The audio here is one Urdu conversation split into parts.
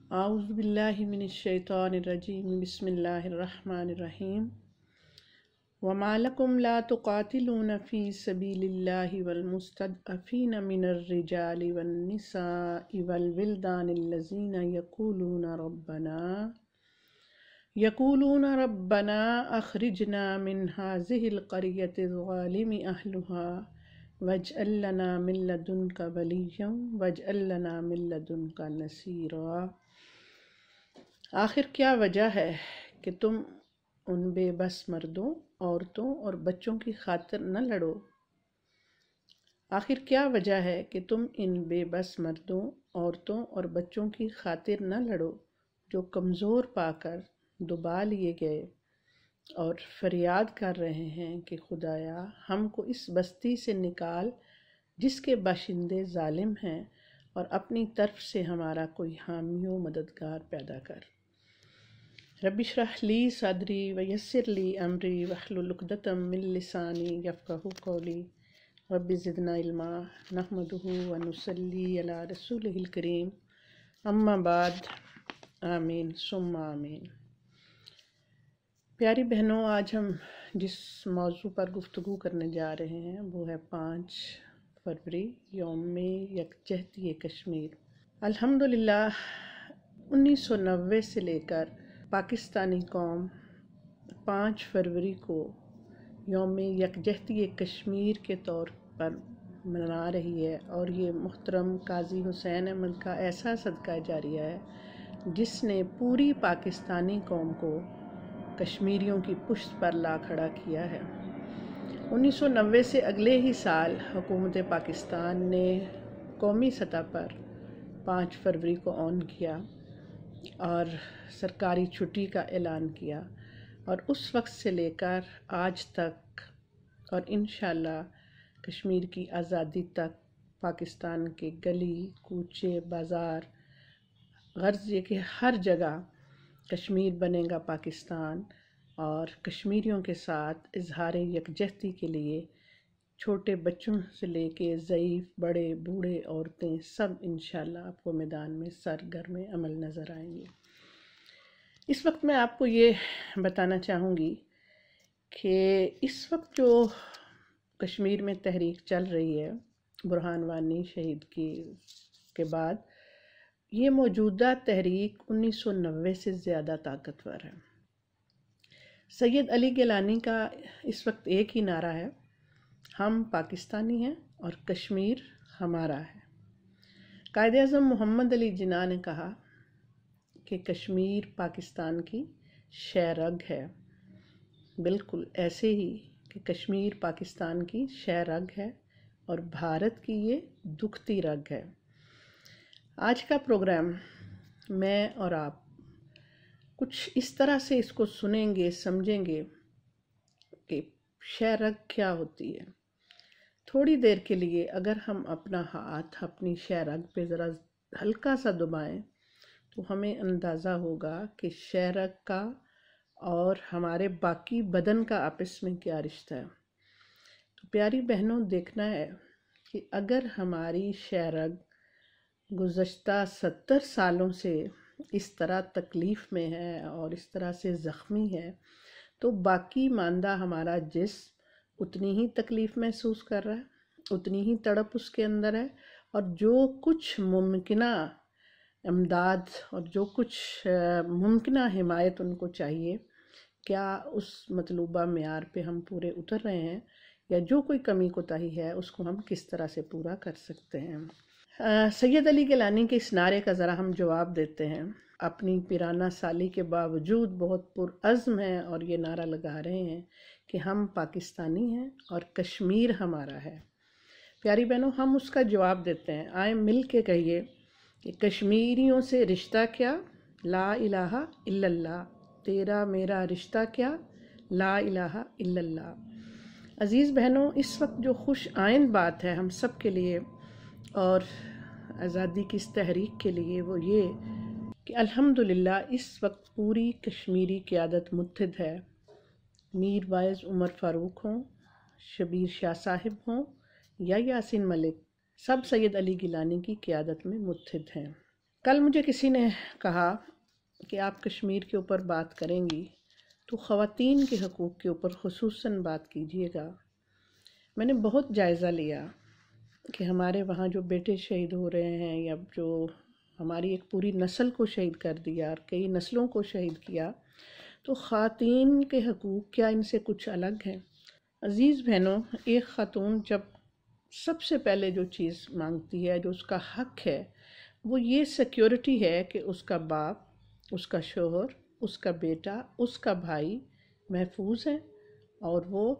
اعوذ باللہ من الشیطان الرجیم بسم اللہ الرحمن الرحیم وما لکم لا تقاتلون فی سبیل اللہ والمستضعفین من الرجال والنساء والولدان الذین یقولون ربنا اخرجنا من هذه القریة الظالم اہلها واجعل لنا من لدنک ولیا واجعل لنا من لدنک نصیرا۔ آخر کیا وجہ ہے کہ تم ان بے بس مردوں، عورتوں اور بچوں کی خاطر نہ لڑو؟ آخر کیا وجہ ہے کہ تم ان بے بس مردوں، عورتوں اور بچوں کی خاطر نہ لڑو جو کمزور پا کر دبا لیے گئے اور فریاد کر رہے ہیں کہ خدایا ہم کو اس بستی سے نکال جس کے باشندے ظالم ہیں، اور اپنی طرف سے ہمارا کوئی حامی و مددگار پیدا کر۔ رب اشرح لی صدری ویسر لی امری واحلل عقدۃ من لسانی یفقہوا قولی۔ رب زدنا علما نحمدہ ونصلی علی رسولہ الکریم، اما بعد، آمین ثم آمین۔ پیاری بہنوں، آج ہم جس موضوع پر گفتگو کرنے جا رہے ہیں وہ ہے 5 فروری، یوم یکجہتی کشمیر۔ الحمدللہ 1990 سے لے کر پاکستانی قوم 5 فروری کو یوم یکجہتی کشمیر کے طور پر منا رہی ہے، اور یہ محترم قاضی حسین احمد کا ایسا صدقہ جاریہ ہے جس نے پوری پاکستانی قوم کو کشمیریوں کی پشت پر لا کھڑا کیا ہے۔ 1990 سے اگلے ہی سال حکومت پاکستان نے قومی سطح پر 5 فروری کو آن کیا اور سرکاری چھٹی کا اعلان کیا، اور اس وقت سے لے کر آج تک اور انشاءاللہ کشمیر کی آزادی تک پاکستان کے گلی کوچے بازار، غرض یہ کہ ہر جگہ کشمیر بنے گا پاکستان، اور کشمیریوں کے ساتھ اظہار یکجہتی کے لیے چھوٹے بچوں سے لے کے ضعیف، بڑے، بوڑھے، عورتیں سب انشاءاللہ آپ کو میدان میں سرگرم عمل نظر آئیں گے۔ اس وقت میں آپ کو یہ بتانا چاہوں گی کہ اس وقت جو کشمیر میں تحریک چل رہی ہے برہان وانی شہید کے بعد، یہ موجودہ تحریک 1990 سے زیادہ طاقتور ہے۔ سید علی گیلانی کا اس وقت ایک ہی نعرہ ہے، ہم پاکستانی ہیں اور کشمیر ہمارا ہے۔ قائد اعظم محمد علی جناح نے کہا کہ کشمیر پاکستان کی شہ رگ ہے، بالکل ایسے ہی کہ کشمیر پاکستان کی شہ رگ ہے اور بھارت کی یہ دکھتی رگ ہے۔ آج کا پروگرام میں اور آپ کچھ اس طرح سے اس کو سنیں گے، سمجھیں گے کہ شہ رگ کیا ہوتی ہے۔ تھوڑی دیر کے لیے اگر ہم اپنا ہاتھ اپنی شہ رگ پہ ذرا ہلکا سا دبائیں تو ہمیں اندازہ ہوگا کہ شہ رگ کا اور ہمارے باقی بدن کا آپس میں کیا رشتہ ہے۔ تو پیاری بہنوں، دیکھنا ہے کہ اگر ہماری شہ رگ گزشتہ 70 سالوں سے اس طرح تکلیف میں ہے اور اس طرح سے زخمی ہے، تو باقی ماندہ ہمارا جسم اتنی ہی تکلیف محسوس کر رہا ہے، اتنی ہی تڑپ اس کے اندر ہے، اور جو کچھ ممکنہ امداد اور جو کچھ ممکنہ حمایت ان کو چاہیے، کیا اس مطلوبہ معیار پہ ہم پورے اتر رہے ہیں، یا جو کوئی کمی کوتاہی ہے اس کو ہم کس طرح سے پورا کر سکتے ہیں۔ سید علی گیلانی کے اس نعرے کا ذرا ہم جواب دیتے ہیں۔ اپنی پیرانہ سالی کے باوجود بہت پرعزم ہیں اور یہ نعرہ لگا رہے ہیں کہ ہم پاکستانی ہیں اور کشمیر ہمارا ہے۔ پیاری بہنوں، ہم اس کا جواب دیتے ہیں، آئیں مل کے کہیے کہ کشمیریوں سے رشتہ کیا؟ لا الہ الا اللہ۔ تیرا میرا رشتہ کیا؟ لا الہ الا اللہ۔ عزیز بہنوں، اس وقت جو خوش آئند بات ہے ہم سب کے لیے اور آزادی کی اس تحریک کے لیے، وہ یہ کہ الحمدللہ اس وقت پوری کشمیری قیادت متحد ہے۔ میر وائز عمر فاروق ہوں، شبیر شاہ صاحب ہوں یا یاسین ملک، سب سید علی گیلانی کی قیادت میں متحد ہیں۔ کل مجھے کسی نے کہا کہ آپ کشمیر کے اوپر بات کریں گی تو خواتین کے حقوق کے اوپر خصوصاً بات کیجیے گا۔ میں نے بہت جائزہ لیا کہ ہمارے وہاں جو بیٹے شہید ہو رہے ہیں یا جو ہماری ایک پوری نسل کو شہید کر دیا اور کئی نسلوں کو شہید کیا، تو خواتین کے حقوق کیا ان سے کچھ الگ ہیں؟ عزیز بہنوں، ایک خاتون جب سب سے پہلے جو چیز مانگتی ہے، جو اس کا حق ہے، وہ یہ سیکیورٹی ہے کہ اس کا باپ، اس کا شوہر، اس کا بیٹا، اس کا بھائی محفوظ ہیں اور وہ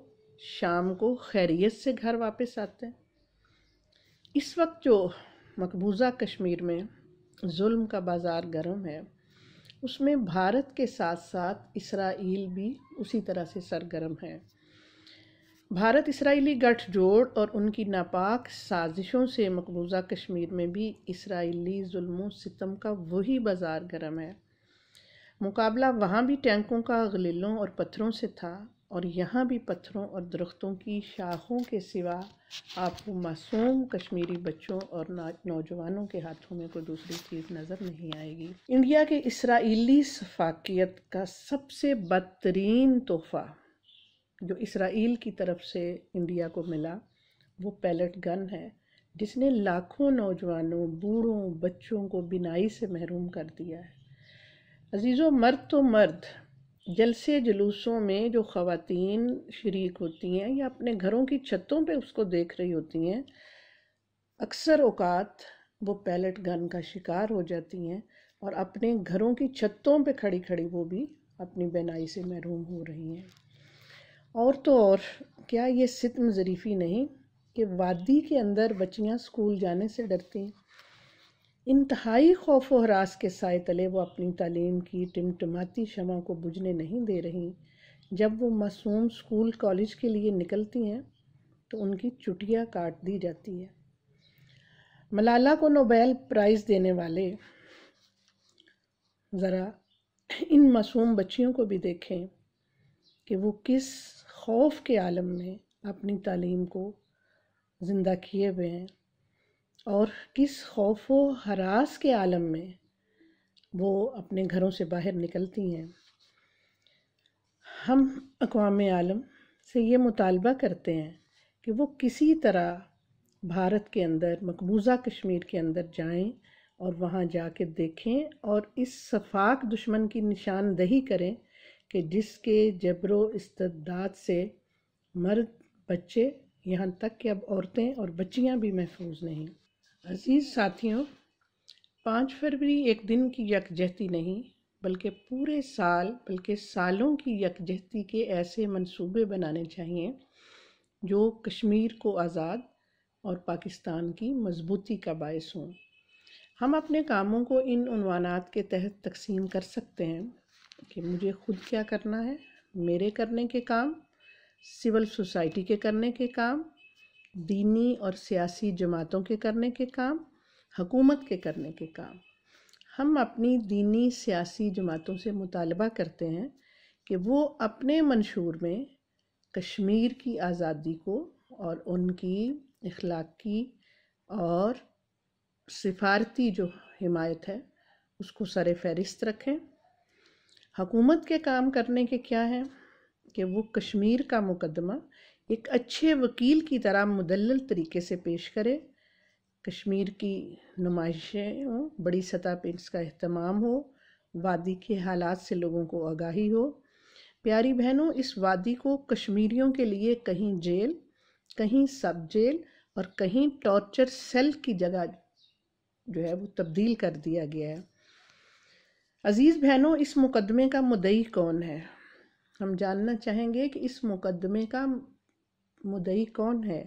شام کو خیریت سے گھر واپس آتے ہیں۔ اس وقت جو مقبوضہ کشمیر میں ظلم کا بازار گرم ہے، اس میں بھارت کے ساتھ ساتھ اسرائیل بھی اسی طرح سے سرگرم ہے۔ بھارت اسرائیلی گٹھ جوڑ اور ان کی ناپاک سازشوں سے مقبوضہ کشمیر میں بھی اسرائیلی ظلم و ستم کا وہی بازار گرم ہے۔ مقابلہ وہاں بھی ٹینکوں کا، غلیلوں اور پتھروں سے تھا، اور یہاں بھی پتھروں اور درختوں کی شاخوں کے سوا آپ کو معصوم کشمیری بچوں اور نوجوانوں کے ہاتھوں میں کوئی دوسری چیز نظر نہیں آئے گی۔ انڈیا کے اسرائیلی شفاقیت کا سب سے بدترین تحفہ جو اسرائیل کی طرف سے انڈیا کو ملا، وہ پیلٹ گن ہے، جس نے لاکھوں نوجوانوں، بوڑھوں، بچوں کو بینائی سے محروم کر دیا ہے۔ عزیزوں، مرد تو مرد، جلسے جلوسوں میں جو خواتین شریک ہوتی ہیں یا اپنے گھروں کی چھتوں پہ اس کو دیکھ رہی ہوتی ہیں، اکثر اوقات وہ پیلٹ گن کا شکار ہو جاتی ہیں اور اپنے گھروں کی چھتوں پہ کھڑی کھڑی وہ بھی اپنی بینائی سے محروم ہو رہی ہیں۔ اور تو اور کیا یہ ستم ظریفی نہیں کہ وادی کے اندر بچیاں اسکول جانے سے ڈرتی ہیں؟ انتہائی خوف و ہراس کے سائے تلے وہ اپنی تعلیم کی ٹمٹماتی شمع کو بجھنے نہیں دے رہی۔ جب وہ معصوم اسکول کالج کے لیے نکلتی ہیں تو ان کی چٹیاں کاٹ دی جاتی ہے۔ ملالہ کو نوبیل پرائز دینے والے ذرا ان معصوم بچیوں کو بھی دیکھیں کہ وہ کس خوف کے عالم میں اپنی تعلیم کو زندہ کیے ہوئے ہیں اور کس خوف و ہراس کے عالم میں وہ اپنے گھروں سے باہر نکلتی ہیں۔ ہم اقوام عالم سے یہ مطالبہ کرتے ہیں کہ وہ کسی طرح بھارت کے اندر، مقبوضہ کشمیر کے اندر جائیں اور وہاں جا کے دیکھیں اور اس سفاک دشمن کی نشاندہی کریں کہ جس کے جبر و استبداد سے مرد، بچے، یہاں تک کہ اب عورتیں اور بچیاں بھی محفوظ نہیں۔ عزیز ساتھیوں، 5 فروری ایک دن کی یکجہتی نہیں بلکہ پورے سال، بلکہ سالوں کی یکجہتی کے ایسے منصوبے بنانے چاہیے جو کشمیر کو آزاد اور پاکستان کی مضبوطی کا باعث ہوں۔ ہم اپنے کاموں کو ان عنوانات کے تحت تقسیم کر سکتے ہیں کہ مجھے خود کیا کرنا ہے، میرے کرنے کے کام، سول سوسائٹی کے کرنے کے کام، دینی اور سیاسی جماعتوں کے کرنے کے کام، حکومت کے کرنے کے کام۔ ہم اپنی دینی سیاسی جماعتوں سے مطالبہ کرتے ہیں کہ وہ اپنے منشور میں کشمیر کی آزادی کو اور ان کی اخلاقی اور سفارتی جو حمایت ہے اس کو سر فہرست رکھیں۔ حکومت کے کام کرنے کے کیا ہیں کہ وہ کشمیر کا مقدمہ ایک اچھے وکیل کی طرح مدلل طریقے سے پیش کرے، کشمیر کی نمائشیں ہوں، بڑی سطح پہ اس کا اہتمام ہو، وادی کے حالات سے لوگوں کو آگاہی ہو۔ پیاری بہنوں، اس وادی کو کشمیریوں کے لیے کہیں جیل، کہیں سب جیل اور کہیں ٹارچر سیل کی جگہ جو ہے وہ تبدیل کر دیا گیا ہے۔ عزیز بہنوں، اس مقدمے کا مدعی کون ہے؟ ہم جاننا چاہیں گے کہ اس مقدمے کا مدعی کون ہے؟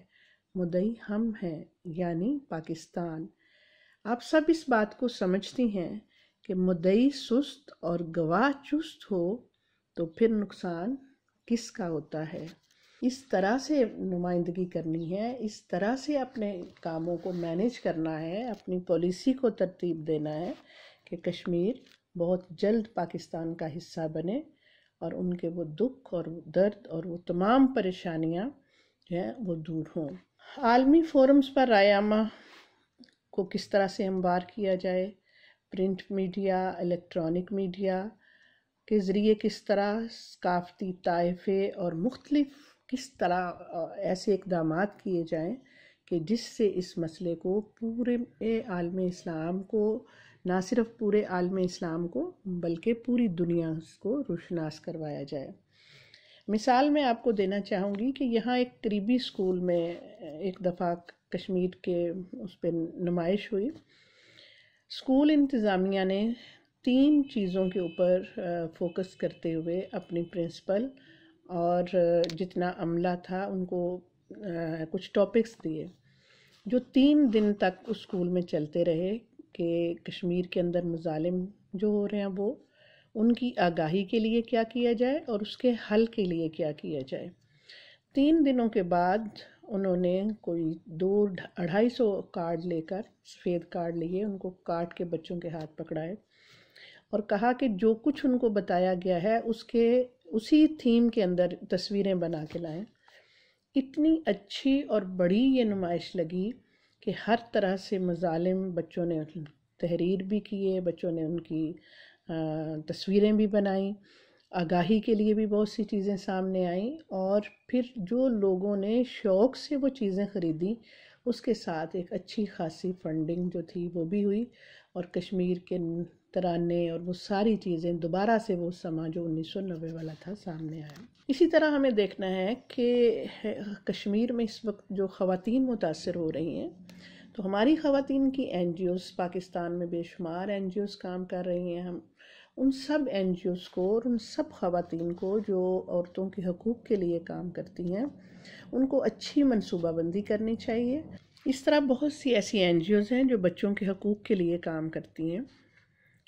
مدعی ہم ہیں، یعنی پاکستان۔ آپ سب اس بات کو سمجھتی ہیں کہ مدعی سست اور گواہ چست ہو تو پھر نقصان کس کا ہوتا ہے؟ اس طرح سے نمائندگی کرنی ہے، اس طرح سے اپنے کاموں کو مینیج کرنا ہے، اپنی پالیسی کو ترتیب دینا ہے کہ کشمیر بہت جلد پاکستان کا حصہ بنے اور ان کے وہ دکھ اور درد اور وہ تمام پریشانیاں جو ہیں وہ دور ہوں۔ عالمی فورمز پر رائے عامہ کو کس طرح سے ہموار کیا جائے، پرنٹ میڈیا، الیکٹرانک میڈیا کے ذریعے کس طرح ثقافتی طائفے اور مختلف کس طرح ایسے اقدامات کیے جائیں کہ جس سے اس مسئلے کو پورے عالم اسلام کو، نہ صرف پورے عالم اسلام کو بلکہ پوری دنیا کو روشناس کروایا جائے۔ مثال میں آپ کو دینا چاہوں گی کہ یہاں ایک قریبی اسکول میں ایک دفعہ کشمیر کے اس پہ نمائش ہوئی۔ اسکول انتظامیہ نے 3 چیزوں کے اوپر فوکس کرتے ہوئے اپنی پرنسپل اور جتنا عملہ تھا ان کو کچھ ٹاپکس دیے جو 3 دن تک اس اسکول میں چلتے رہے کہ کشمیر کے اندر مظالم جو ہو رہے ہیں وہ ان کی آگاہی کے لیے کیا کیا جائے اور اس کے حل کے لیے کیا کیا جائے۔ 3 دنوں کے بعد انہوں نے کوئی 200-250 کارڈ لے کر، سفید کارڈ لیے، ان کو کاٹ کے بچوں کے ہاتھ پکڑائے اور کہا کہ جو کچھ ان کو بتایا گیا ہے اسی تھیم کے اندر تصویریں بنا کے لائیں۔ اتنی اچھی اور بڑی یہ نمائش لگی کہ ہر طرح سے مظالم بچوں نے تحریر بھی کیے، بچوں نے ان کی تصویریں بھی بنائیں، آگاہی کے لیے بھی بہت سی چیزیں سامنے آئیں، اور پھر جو لوگوں نے شوق سے وہ چیزیں خریدی اس کے ساتھ ایک اچھی خاصی فنڈنگ جو تھی وہ بھی ہوئی، اور کشمیر کے ترانے اور وہ ساری چیزیں دوبارہ سے وہ سما جو 1990 والا تھا سامنے آیا۔ اسی طرح ہمیں دیکھنا ہے کہ کشمیر میں اس وقت جو خواتین متاثر ہو رہی ہیں، تو ہماری خواتین کی این جی اوز پاکستان میں بے شمار این جی اوز کام کر رہی ہیں۔ ہم ان سب این جی اوز کو اور ان سب خواتین کو جو عورتوں کے حقوق کے لیے کام کرتی ہیں ان کو اچھی منصوبہ بندی کرنی چاہیے۔ اس طرح بہت سی ایسی این جی اوز ہیں جو بچوں کے حقوق کے لیے کام کرتی ہیں۔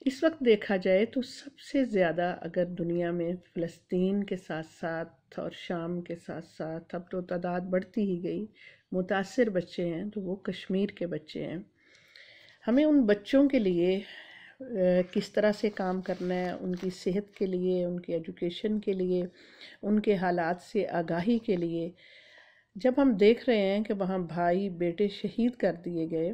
اس وقت دیکھا جائے تو سب سے زیادہ اگر دنیا میں فلسطین کے ساتھ ساتھ اور شام کے ساتھ ساتھ اب تو تعداد بڑھتی ہی گئی متاثر بچے ہیں تو وہ کشمیر کے بچے ہیں۔ ہمیں ان بچوں کے لیے کس طرح سے کام کرنا ہے، ان کی صحت کے لیے، ان کی ایجوکیشن کے لیے، ان کے حالات سے آگاہی کے لیے۔ جب ہم دیکھ رہے ہیں کہ وہاں بھائی بیٹے شہید کر دیے گئے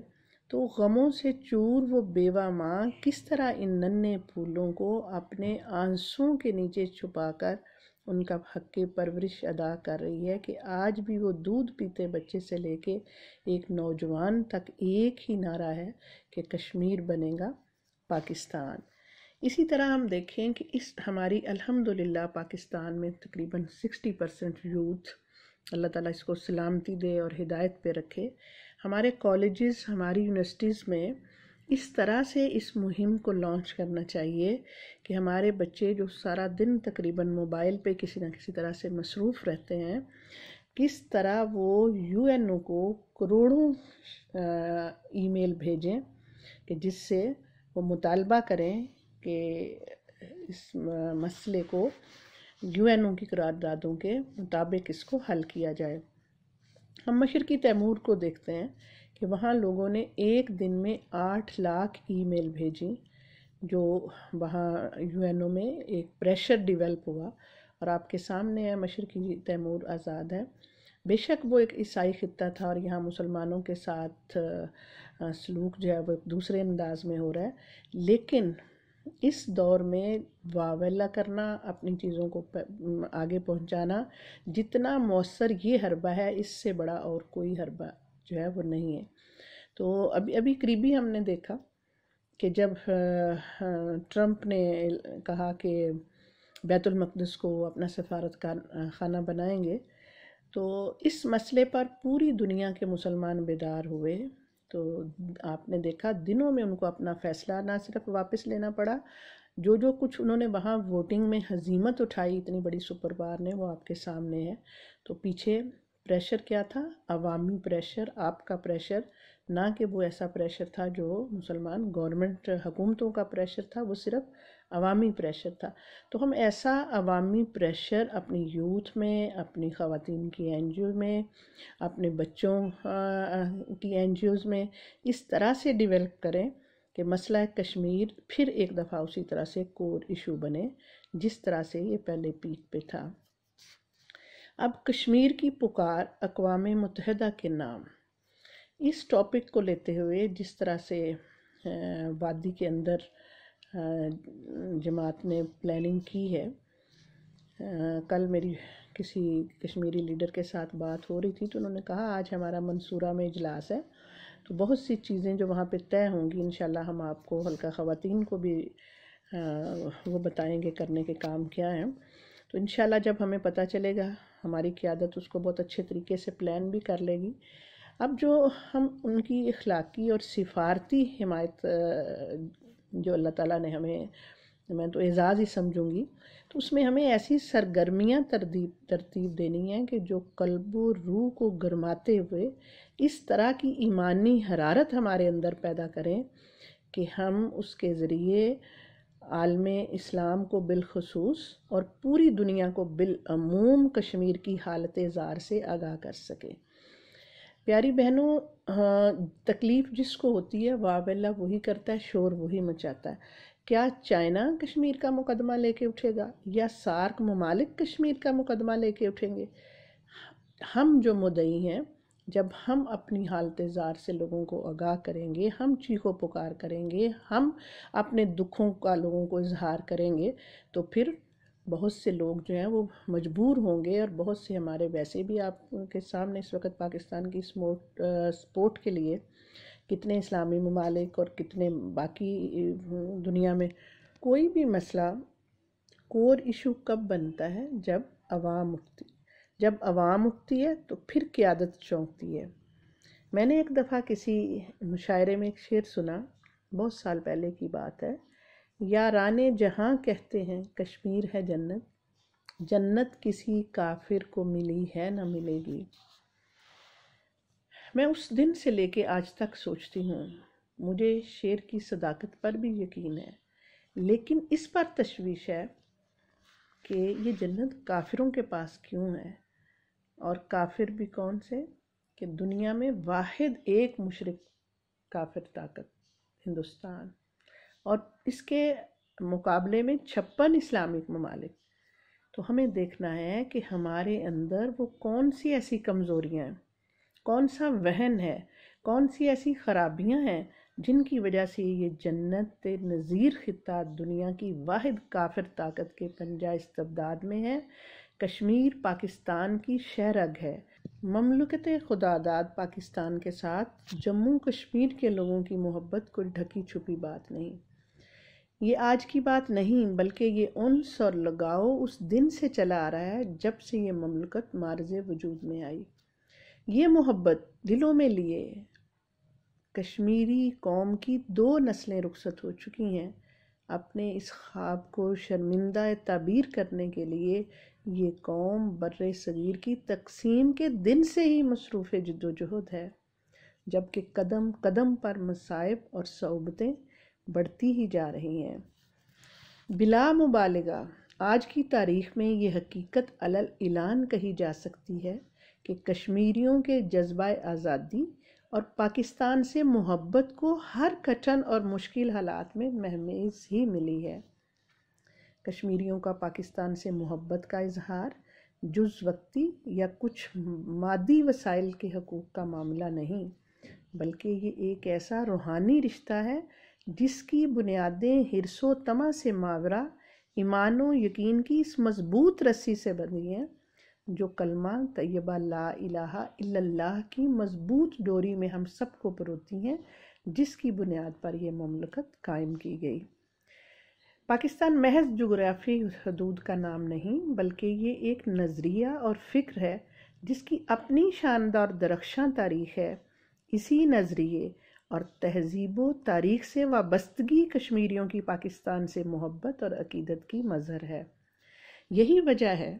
تو غموں سے چور وہ بیوہ ماں کس طرح ان ننھے پھولوں کو اپنے آنسوں کے نیچے چھپا کر ان کا حق پرورش ادا کر رہی ہے کہ آج بھی وہ دودھ پیتے بچے سے لے کے ایک نوجوان تک ایک ہی نعرہ ہے کہ کشمیر بنے گا پاکستان۔ اسی طرح ہم دیکھیں کہ ہماری الحمدللہ پاکستان میں تقریباً 60% یوتھ، اللہ تعالیٰ اس کو سلامتی دے اور ہدایت پہ رکھے، ہمارے کالجز، ہماری یونیورسٹیز میں اس طرح سے اس مہم کو لانچ کرنا چاہیے کہ ہمارے بچے جو سارا دن تقریباً موبائل پہ کسی نہ کسی طرح سے مصروف رہتے ہیں، کس طرح وہ یو این او کو کروڑوں ای میل بھیجیں کہ جس سے وہ مطالبہ کریں کہ اس مسئلے کو یو این او کی قراردادوں کے مطابق اس کو حل کیا جائے۔ ہم مشرقی تیمور کو دیکھتے ہیں کہ وہاں لوگوں نے ایک دن میں 8 لاکھ ای میل بھیجی، جو وہاں یو این او میں ایک پریشر ڈیولپ ہوا، اور آپ کے سامنے ہے مشرقی تیمور آزاد ہے۔ بے شک وہ ایک عیسائی خطہ تھا اور یہاں مسلمانوں کے ساتھ سلوک جو ہے وہ ایک دوسرے انداز میں ہو رہا ہے، لیکن اس دور میں واویلا کرنا، اپنی چیزوں کو آگے پہنچانا جتنا مؤثر یہ حربہ ہے، اس سے بڑا اور کوئی حربہ جو ہے وہ نہیں ہے۔ تو ابھی قریبی ہم نے دیکھا کہ جب ٹرمپ نے کہا کہ بیت المقدس کو اپنا سفارت خانہ بنائیں گے، تو اس مسئلے پر پوری دنیا کے مسلمان بیدار ہوئے۔ تو آپ نے دیکھا دنوں میں ان کو اپنا فیصلہ نہ صرف واپس لینا پڑا، جو کچھ انہوں نے وہاں ووٹنگ میں ہزیمت اٹھائی اتنی بڑی سپر پاور نے، وہ آپ کے سامنے ہے۔ تو پیچھے پریشر کیا تھا؟ عوامی پریشر، آپ کا پریشر، نہ کہ وہ ایسا پریشر تھا جو مسلمان گورنمنٹ حکومتوں کا پریشر تھا، وہ صرف عوامی پریشر تھا۔ تو ہم ایسا عوامی پریشر اپنی یوتھ میں، اپنی خواتین کی این جی او میں، اپنے بچوں کی این جی اوز میں اس طرح سے ڈیولپ کریں کہ مسئلہ کشمیر پھر ایک دفعہ اسی طرح سے کور ایشو بنے جس طرح سے یہ پہلے پیک پہ تھا۔ اب کشمیر کی پکار اقوام متحدہ کے نام، اس ٹاپک کو لیتے ہوئے جس طرح سے وادی کے اندر جماعت نے پلاننگ کی ہے. کل میری کسی کشمیری لیڈر کے ساتھ بات ہو رہی تھی تو انہوں نے کہا آج ہمارا منصورہ میں اجلاس ہے، تو بہت سی چیزیں جو وہاں پہ طے ہوں گی انشاءاللہ ہم آپ کو حلقہ خواتین کو بھی وہ بتائیں گے کرنے کے کام کیا ہیں. تو انشاءاللہ جب ہمیں پتہ چلے گا ہماری قیادت اس کو بہت اچھے طریقے سے پلان بھی کر لے گی. اب جو ہم ان کی اخلاقی اور سفارتی حمایت جو اللہ تعالیٰ نے ہمیں، میں تو اعزاز ہی سمجھوں گی، تو اس میں ہمیں ایسی سرگرمیاں ترتیب دینی ہیں کہ جو قلب و روح کو گرماتے ہوئے اس طرح کی ایمانی حرارت ہمارے اندر پیدا کریں کہ ہم اس کے ذریعے عالم اسلام کو بالخصوص اور پوری دنیا کو بالعموم کشمیر کی حالت زار سے آگاہ کر سکیں. پیاری بہنوں، تکلیف جس کو ہوتی ہے واہ واللہ وہی کرتا ہے، شور وہی مچاتا ہے. کیا چائنا کشمیر کا مقدمہ لے کے اٹھے گا یا سارک ممالک کشمیر کا مقدمہ لے کے اٹھیں گے؟ ہم جو مدعی ہیں، جب ہم اپنی حالت زار سے لوگوں کو آگاہ کریں گے، ہم چیخ و پکار کریں گے، ہم اپنے دکھوں کا لوگوں کو اظہار کریں گے، تو پھر بہت سے لوگ جو ہیں وہ مجبور ہوں گے. اور بہت سے ہمارے ویسے بھی آپ کے سامنے اس وقت پاکستان کی سپورٹ کے لیے کتنے اسلامی ممالک اور کتنے باقی دنیا میں کوئی بھی مسئلہ کور ایشو کب بنتا ہے؟ جب عوام اٹھتی ہے تو پھر قیادت چونکتی ہے. میں نے ایک دفعہ کسی مشاعرے میں ایک شعر سنا، بہت سال پہلے کی بات ہے. یاران جہاں کہتے ہیں کشمیر ہے جنت، جنت کسی کافر کو ملی ہے نہ ملے گی. میں اس دن سے لے کے آج تک سوچتی ہوں، مجھے شعر کی صداقت پر بھی یقین ہے، لیکن اس پر تشویش ہے کہ یہ جنت کافروں کے پاس کیوں ہے، اور کافر بھی کون سے؟ کہ دنیا میں واحد ایک مشرک کافر طاقت ہندوستان، اور اس کے مقابلے میں 56 اسلامک ممالک. تو ہمیں دیکھنا ہے کہ ہمارے اندر وہ کون سی ایسی کمزوریاں ہیں، کون سا وہن ہے، کون سی ایسی خرابیاں ہیں جن کی وجہ سے یہ جنت نظیر خطہ دنیا کی واحد کافر طاقت کے پنجہ استبداد میں ہے. کشمیر پاکستان کی شہرگ ہے. مملکت خداداد پاکستان کے ساتھ جموں کشمیر کے لوگوں کی محبت کوئی ڈھکی چھپی بات نہیں. یہ آج کی بات نہیں، بلکہ یہ انس اور لگاؤ اس دن سے چلا آ رہا ہے جب سے یہ مملکت معرض وجود میں آئی. یہ محبت دلوں میں لیے کشمیری قوم کی 2 نسلیں رخصت ہو چکی ہیں. اپنے اس خواب کو شرمندہ تعبیر کرنے کے لیے یہ قوم بر صغیر کی تقسیم کے دن سے ہی مصروف جد و جہد ہے، جبکہ قدم قدم پر مصائب اور صعوبتیں بڑھتی ہی جا رہی ہیں. بلا مبالغہ آج کی تاریخ میں یہ حقیقت علل اعلان کہی جا سکتی ہے کہ کشمیریوں کے جذبہ آزادی اور پاکستان سے محبت کو ہر کٹھن اور مشکل حالات میں مہمیز ہی ملی ہے. کشمیریوں کا پاکستان سے محبت کا اظہار جز وقتی یا کچھ مادی وسائل کے حقوق کا معاملہ نہیں، بلکہ یہ ایک ایسا روحانی رشتہ ہے جس کی بنیادیں حرص و طمع سے ماورا ایمان و یقین کی اس مضبوط رسی سے بندھی ہیں جو کلمہ طیبہ لا الہ الا اللہ کی مضبوط ڈوری میں ہم سب کو پروتی ہیں، جس کی بنیاد پر یہ مملکت قائم کی گئی. پاکستان محض جغرافی حدود کا نام نہیں، بلکہ یہ ایک نظریہ اور فکر ہے جس کی اپنی شاندار درخشاں تاریخ ہے. اسی نظریے اور تہذیب و تاریخ سے وابستگی کشمیریوں کی پاکستان سے محبت اور عقیدت کی مظہر ہے. یہی وجہ ہے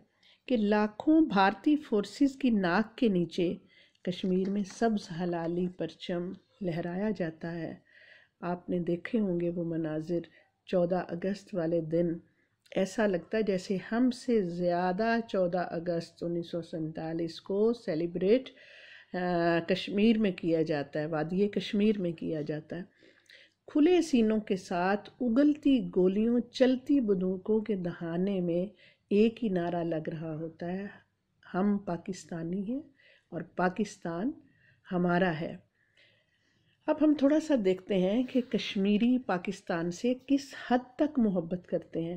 کہ لاکھوں بھارتی فورسز کی ناک کے نیچے کشمیر میں سبز ہلالی پرچم لہرایا جاتا ہے. آپ نے دیکھے ہوں گے وہ مناظر 14 اگست والے دن. ایسا لگتا ہے جیسے ہم سے زیادہ 14 اگست 1947 کو سیلیبریٹ کشمیر میں کیا جاتا ہے، وادی کشمیر میں کیا جاتا ہے. کھلے سینوں کے ساتھ اگلتی گولیوں، چلتی بندوقوں کے دہانے میں ایک ہی نعرہ لگ رہا ہوتا ہے، ہم پاکستانی ہیں اور پاکستان ہمارا ہے. اب ہم تھوڑا سا دیکھتے ہیں کہ کشمیری پاکستان سے کس حد تک محبت کرتے ہیں،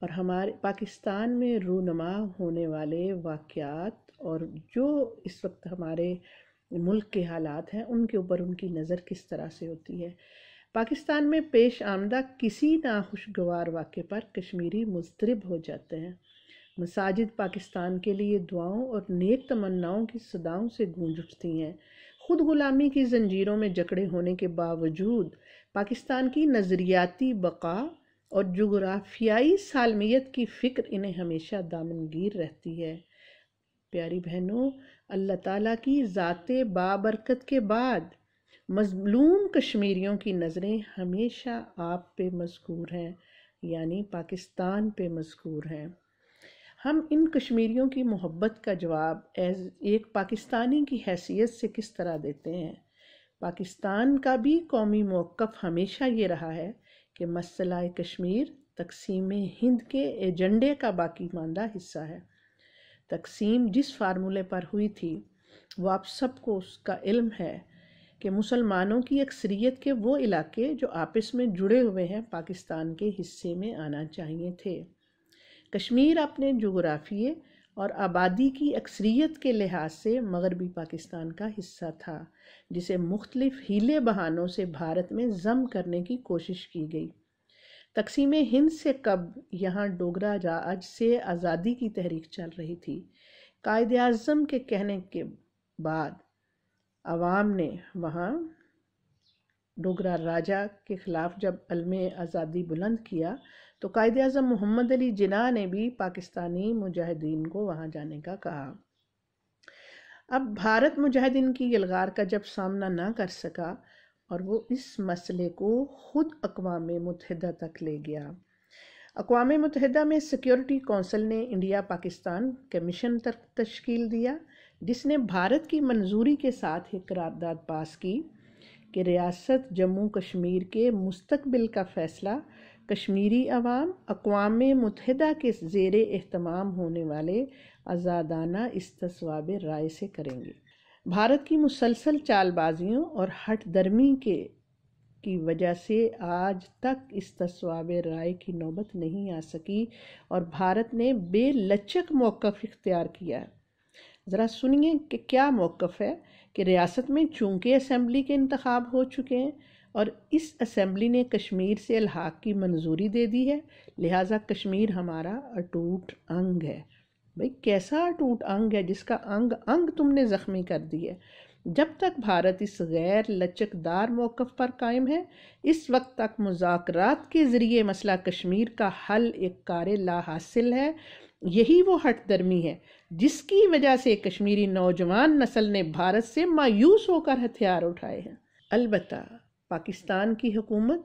اور ہمارے پاکستان میں رونما ہونے والے واقعات اور جو اس وقت ہمارے ملک کے حالات ہیں ان کے اوپر ان کی نظر کس طرح سے ہوتی ہے۔ پاکستان میں پیش آمدہ کسی ناخوشگوار واقعے پر کشمیری مضطرب ہو جاتے ہیں۔ مساجد پاکستان کے لیے دعاؤں اور نیک تمناؤں کی صداؤں سے گونج اٹھتی ہیں۔ خود غلامی کی زنجیروں میں جکڑے ہونے کے باوجود پاکستان کی نظریاتی بقا اور جغرافیائی سالمیت کی فکر انہیں ہمیشہ دامنگیر رہتی ہے۔ پیاری بہنوں، اللہ تعالیٰ کی ذات بابرکت کے بعد مظلوم کشمیریوں کی نظریں ہمیشہ آپ پہ مذکور ہیں، یعنی پاکستان پہ مذکور ہیں۔ ہم ان کشمیریوں کی محبت کا جواب ایک پاکستانی کی حیثیت سے کس طرح دیتے ہیں؟ پاکستان کا بھی قومی موقف ہمیشہ یہ رہا ہے کہ مسئلہ کشمیر تقسیم ہند کے ایجنڈے کا باقی ماندہ حصہ ہے۔ تقسیم جس فارمولے پر ہوئی تھی وہ آپ سب کو اس کا علم ہے کہ مسلمانوں کی اکثریت کے وہ علاقے جو آپس میں جڑے ہوئے ہیں پاکستان کے حصے میں آنا چاہیے تھے۔ کشمیر اپنے جغرافیے اور آبادی کی اکثریت کے لحاظ سے مغربی پاکستان کا حصہ تھا، جسے مختلف ہیلے بہانوں سے بھارت میں ضم کرنے کی کوشش کی گئی۔ تقسیم ہند سے قبل یہاں ڈوگرا راج سے آزادی کی تحریک چل رہی تھی۔ قائد اعظم کے کہنے کے بعد عوام نے وہاں ڈوگرا راجا کے خلاف جب علم آزادی بلند کیا تو قائد اعظم محمد علی جناح نے بھی پاکستانی مجاہدین کو وہاں جانے کا کہا۔ اب بھارت مجاہدین کی یلغار کا جب سامنا نہ کر سکا اور وہ اس مسئلے کو خود اقوام متحدہ تک لے گیا۔ اقوام متحدہ میں سیکیورٹی کونسل نے انڈیا پاکستان کمیشن تشکیل دیا، جس نے بھارت کی منظوری کے ساتھ ایک قرارداد پاس کی کہ ریاست جموں کشمیر کے مستقبل کا فیصلہ کشمیری عوام اقوام متحدہ کے زیر اہتمام ہونے والے آزادانہ استصواب رائے سے کریں گے۔ بھارت کی مسلسل چال بازیوں اور ہٹ درمی کی وجہ سے آج تک استصواب رائے کی نوبت نہیں آ سکی اور بھارت نے بے لچک موقف اختیار کیا ہے۔ ذرا سنیے کہ کیا موقف ہے کہ ریاست میں چونکہ اسمبلی کے انتخاب ہو چکے ہیں اور اس اسمبلی نے کشمیر سے الحاق کی منظوری دے دی ہے، لہٰذا کشمیر ہمارا اٹوٹ انگ ہے۔ بھئی کیسا اٹوٹ انگ ہے جس کا انگ تم نے زخمی کر دی ہے؟ جب تک بھارت اس غیر لچکدار موقف پر قائم ہے، اس وقت تک مذاکرات کے ذریعے مسئلہ کشمیر کا حل ایک کار لا حاصل ہے۔ یہی وہ ہٹ درمی ہے جس کی وجہ سے کشمیری نوجوان نسل نے بھارت سے مایوس ہو کر ہتھیار اٹھائے ہیں۔ البتہ پاکستان کی حکومت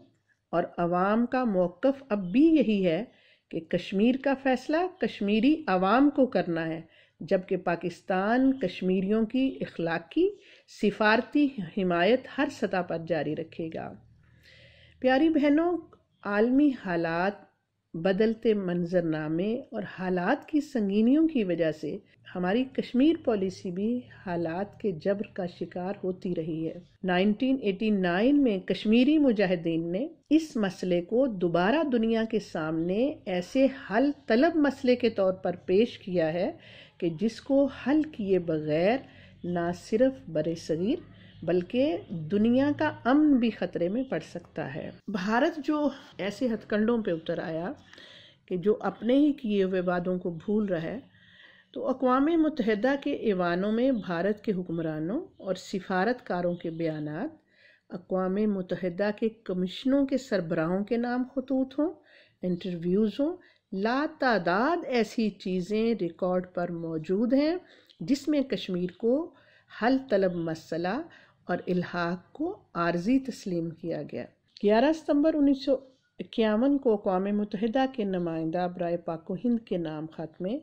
اور عوام کا موقف اب بھی یہی ہے کہ کشمیر کا فیصلہ کشمیری عوام کو کرنا ہے، جبکہ پاکستان کشمیریوں کی اخلاقی سفارتی حمایت ہر سطح پر جاری رکھے گا۔ پیاری بہنوں، عالمی حالات، بدلتے منظرنامے اور حالات کی سنگینیوں کی وجہ سے ہماری کشمیر پالیسی بھی حالات کے جبر کا شکار ہوتی رہی ہے۔ 1989 میں کشمیری مجاہدین نے اس مسئلے کو دوبارہ دنیا کے سامنے ایسے حل طلب مسئلے کے طور پر پیش کیا ہے کہ جس کو حل کیے بغیر نہ صرف برصغیر بلکہ دنیا کا امن بھی خطرے میں پڑ سکتا ہے۔ بھارت جو ایسے ہتھ کنڈوں پہ اتر آیا کہ جو اپنے ہی کیے ہوئے وعدوں کو بھول رہا ہے، تو اقوام متحدہ کے ایوانوں میں بھارت کے حکمرانوں اور سفارتکاروں کے بیانات، اقوام متحدہ کے کمیشنوں کے سربراہوں کے نام خطوط ہوں، انٹرویوز ہوں، لاتعداد ایسی چیزیں ریکارڈ پر موجود ہیں جس میں کشمیر کو حل طلب مسئلہ اور الحاق کو عارضی تسلیم کیا گیا۔ 11 ستمبر 1951 کو اقوام متحدہ کے نمائندہ برائے پاک و ہند کے نام خط میں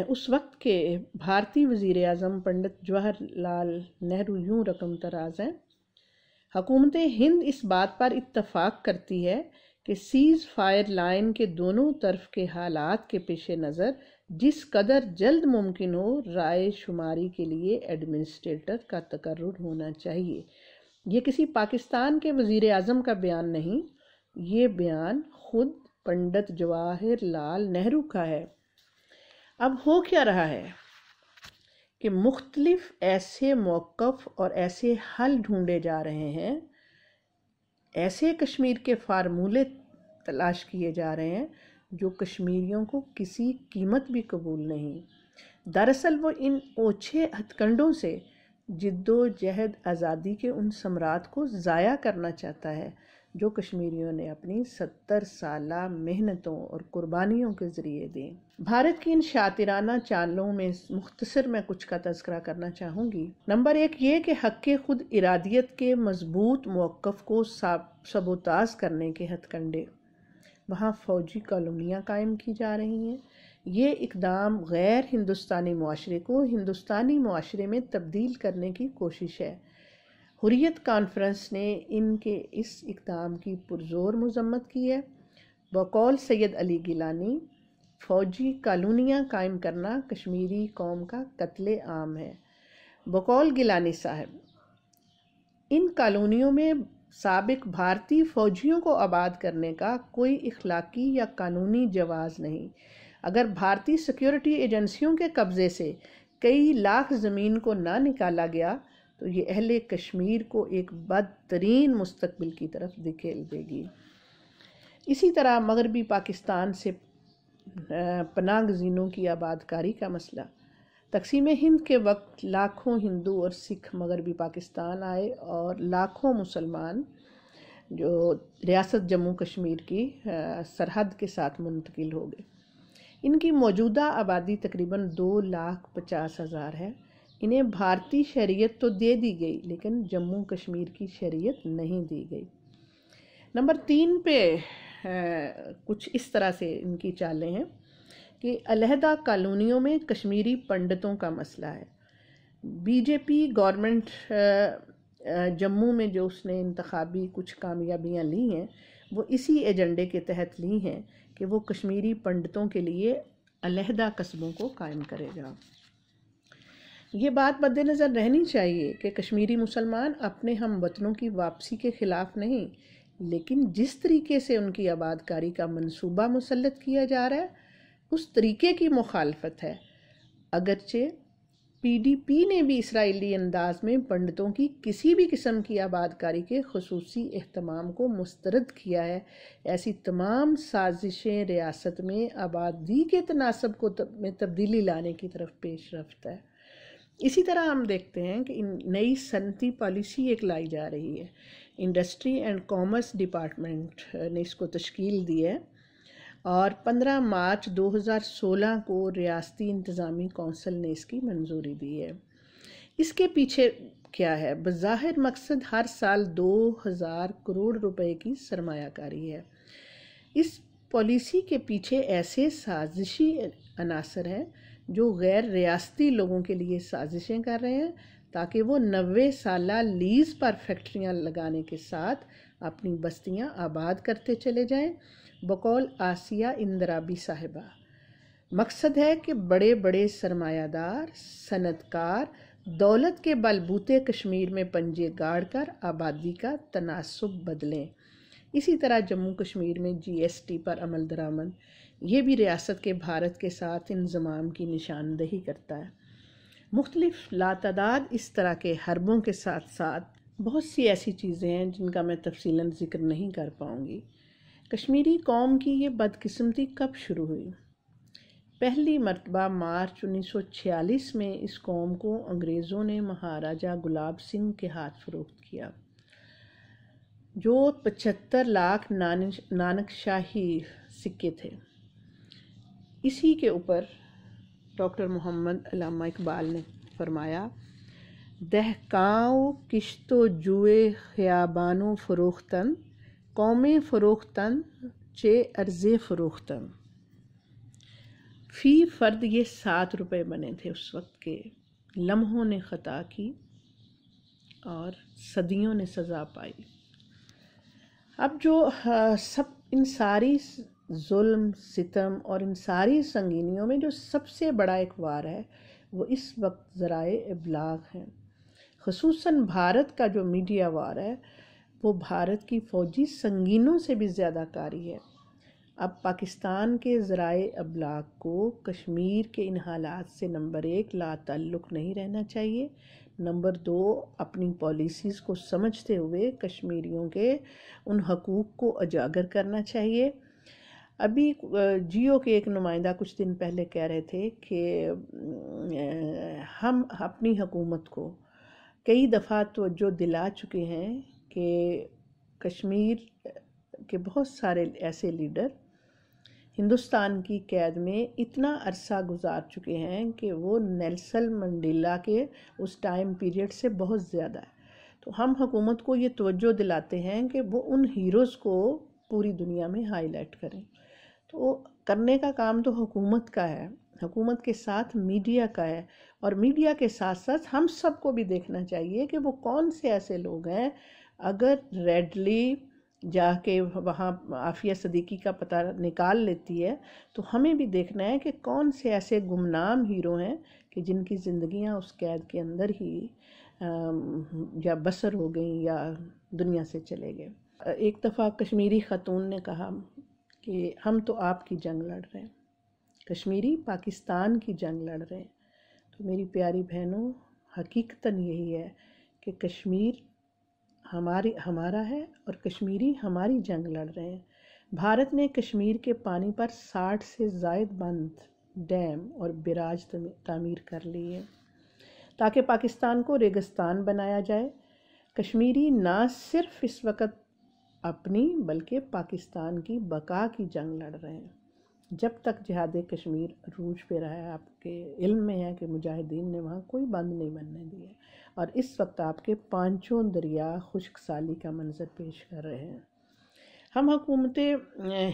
اس وقت کے بھارتی وزیر اعظم پنڈت جواہر لال نہرو یوں رقم تراز ہیں: حکومت ہند اس بات پر اتفاق کرتی ہے کہ سیز فائر لائن کے دونوں طرف کے حالات کے پیش نظر جس قدر جلد ممکن ہو رائے شماری کے لیے ایڈمنسٹریٹر کا تقرر ہونا چاہیے۔ یہ کسی پاکستان کے وزیر اعظم کا بیان نہیں، یہ بیان خود پنڈت جواہر لال نہرو کا ہے۔ اب ہو کیا رہا ہے کہ مختلف ایسے موقف اور ایسے حل ڈھونڈے جا رہے ہیں، ایسے کشمیر کے فارمولے تلاش کیے جا رہے ہیں جو کشمیریوں کو کسی قیمت بھی قبول نہیں۔ دراصل وہ ان اوچھے ہتھ کنڈوں سے جد و جہد آزادی کے ان ثمرات کو ضائع کرنا چاہتا ہے جو کشمیریوں نے اپنی 70 سالہ محنتوں اور قربانیوں کے ذریعے دیں۔ بھارت کی ان شاطرانہ چالوں میں مختصر میں کچھ کا تذکرہ کرنا چاہوں گی۔ نمبر 1 یہ کہ حق خود ارادیت کے مضبوط موقف کو سبوتاژ کرنے کے ہتھ کنڈے، وہاں فوجی کالونیاں قائم کی جا رہی ہیں۔ یہ اقدام غیر ہندوستانی معاشرے کو ہندوستانی معاشرے میں تبدیل کرنے کی کوشش ہے۔ حریت کانفرنس نے ان کے اس اقدام کی پرزور مذمت کی ہے۔ بقول سید علی گیلانی، فوجی کالونیاں قائم کرنا کشمیری قوم کا قتل عام ہے۔ بقول گیلانی صاحب، ان کالونیوں میں سابق بھارتی فوجیوں کو آباد کرنے کا کوئی اخلاقی یا قانونی جواز نہیں۔ اگر بھارتی سیکیورٹی ایجنسیوں کے قبضے سے کئی لاکھ زمین کو نہ نکالا گیا تو یہ اہل کشمیر کو ایک بدترین مستقبل کی طرف دھکیل دے گی۔ اسی طرح مغربی پاکستان سے پناہ گزینوں کی آباد کاری کا مسئلہ۔ تقسیم ہند کے وقت لاکھوں ہندو اور سکھ مغربی پاکستان آئے اور لاکھوں مسلمان جو ریاست جموں کشمیر کی سرحد کے ساتھ منتقل ہو گئے۔ ان کی موجودہ آبادی تقریباً 2,50,000 ہے۔ انہیں بھارتی شہریت تو دے دی گئی لیکن جموں کشمیر کی شہریت نہیں دی گئی۔ نمبر 3 پہ کچھ اس طرح سے ان کی چالیں ہیں کہ علیحدہ کالونیوں میں کشمیری پنڈتوں کا مسئلہ ہے۔ B J P government Jammu میں جو اس نے انتخابی کچھ کامیابیاں لی ہیں وہ اسی ایجنڈے کے تحت لی ہیں کہ وہ کشمیری پنڈتوں کے لیے علیحدہ قصبوں کو قائم کرے گا۔ یہ بات مد نظر رہنی چاہیے کہ کشمیری مسلمان اپنے ہم وطنوں کی واپسی کے خلاف نہیں، لیکن جس طریقے سے ان کی آباد کاری کا منصوبہ مسلط کیا جا رہا ہے اس طریقے کی مخالفت ہے۔ اگرچہ پی ڈی پی نے بھی اسرائیلی انداز میں پنڈتوں کی کسی بھی قسم کی آباد کاری کے خصوصی اہتمام کو مسترد کیا ہے، ایسی تمام سازشیں ریاست میں آبادی کے تناسب میں تبدیلی لانے کی طرف پیش رفت ہے۔ اسی طرح ہم دیکھتے ہیں کہ نئی صنعتی پالیسی ایک لائی جا رہی ہے۔ انڈسٹری اینڈ کامرس ڈپارٹمنٹ نے اس کو تشکیل دی ہے اور 15 مارچ 2016 کو ریاستی انتظامی کونسل نے اس کی منظوری دی ہے۔ اس کے پیچھے کیا ہے؟ بظاہر مقصد ہر سال 2,000 کروڑ روپے کی سرمایہ کاری ہے۔ اس پالیسی کے پیچھے ایسے سازشی عناصر ہیں جو غیر ریاستی لوگوں کے لیے سازشیں کر رہے ہیں تاکہ وہ 90 سالہ لیز پر فیکٹریاں لگانے کے ساتھ اپنی بستیاں آباد کرتے چلے جائیں۔ بقول آسیہ اندرابی صاحبہ، مقصد ہے کہ بڑے بڑے سرمایہ دار صنعت کار دولت کے بلبوتے کشمیر میں پنجے گاڑ کر آبادی کا تناسب بدلیں۔ اسی طرح جموں کشمیر میں جی ایس ٹی پر عمل درآمد، یہ بھی ریاست کے بھارت کے ساتھ انضمام کی نشاندہی کرتا ہے۔ مختلف لاتعداد اس طرح کے حربوں کے ساتھ ساتھ بہت سی ایسی چیزیں ہیں جن کا میں تفصیلاً ذکر نہیں کر پاؤں گی۔ کشمیری قوم کی یہ بدقسمتی کب شروع ہوئی؟ پہلی مرتبہ مارچ 1946 میں اس قوم کو انگریزوں نے مہاراجہ گلاب سنگھ کے ہاتھ فروخت کیا، جو 75 لاکھ نانک شاہی سکے تھے۔ اسی کے اوپر ڈاکٹر محمد علامہ اقبال نے فرمایا، دہقاؤں کشت و جوئے خیابانوں فروختن، قومیں فروختن چے ارضے فروختن۔ فی فرد یہ 7 روپے بنے تھے اس وقت کے۔ لمحوں نے خطا کی اور صدیوں نے سزا پائی۔ اب جو سب ان ساری ظلم ستم اور ان ساری سنگینیوں میں جو سب سے بڑا ایک وار ہے وہ اس وقت ذرائع ابلاغ ہیں، خصوصاً بھارت کا جو میڈیا وار ہے وہ بھارت کی فوجی سنگینوں سے بھی زیادہ کاری ہے۔ اب پاکستان کے ذرائع ابلاغ کو کشمیر کے ان حالات سے نمبر 1 لا تعلق نہیں رہنا چاہیے، نمبر 2 اپنی پالیسیز کو سمجھتے ہوئے کشمیریوں کے ان حقوق کو اجاگر کرنا چاہیے۔ ابھی جیو کے ایک نمائندہ کچھ دن پہلے کہہ رہے تھے کہ ہم اپنی حکومت کو کئی دفعہ توجہ دلا چکے ہیں کہ کشمیر کے بہت سارے ایسے لیڈر ہندوستان کی قید میں اتنا عرصہ گزار چکے ہیں کہ وہ نیلسن منڈیلا کے اس ٹائم پیریڈ سے بہت زیادہ ہے۔ تو ہم حکومت کو یہ توجہ دلاتے ہیں کہ وہ ان ہیروز کو پوری دنیا میں ہائی لائٹ کریں۔ تو کرنے کا کام تو حکومت کا ہے، حکومت کے ساتھ میڈیا کا ہے، اور میڈیا کے ساتھ ساتھ ہم سب کو بھی دیکھنا چاہیے کہ وہ کون سے ایسے لوگ ہیں۔ اگر ریڈلی جا کے وہاں عافیہ صدیقی کا پتہ نکال لیتی ہے تو ہمیں بھی دیکھنا ہے کہ کون سے ایسے گمنام ہیرو ہیں کہ جن کی زندگیاں اس قید کے اندر ہی یا بسر ہو گئیں یا دنیا سے چلے گئے۔ ایک دفعہ کشمیری خاتون نے کہا کہ ہم تو آپ کی جنگ لڑ رہے ہیں، کشمیری پاکستان کی جنگ لڑ رہے ہیں۔ تو میری پیاری بہنوں، حقیقتاً یہی ہے کہ کشمیر ہمارا ہے اور کشمیری ہماری جنگ لڑ رہے ہیں۔ بھارت نے کشمیر کے پانی پر 60 سے زائد بند، ڈیم اور بیراج تعمیر کر لی ہے تاکہ پاکستان کو ریگستان بنایا جائے۔ کشمیری نہ صرف اس وقت اپنی بلکہ پاکستان کی بقا کی جنگ لڑ رہے ہیں۔ جب تک جہاد کشمیر عروج پہ رہا ہے، آپ کے علم میں ہے کہ مجاہدین نے وہاں کوئی بند نہیں بننے دیا، اور اس وقت آپ کے 5 دریا خشک سالی کا منظر پیش کر رہے ہیں۔ ہم حکومت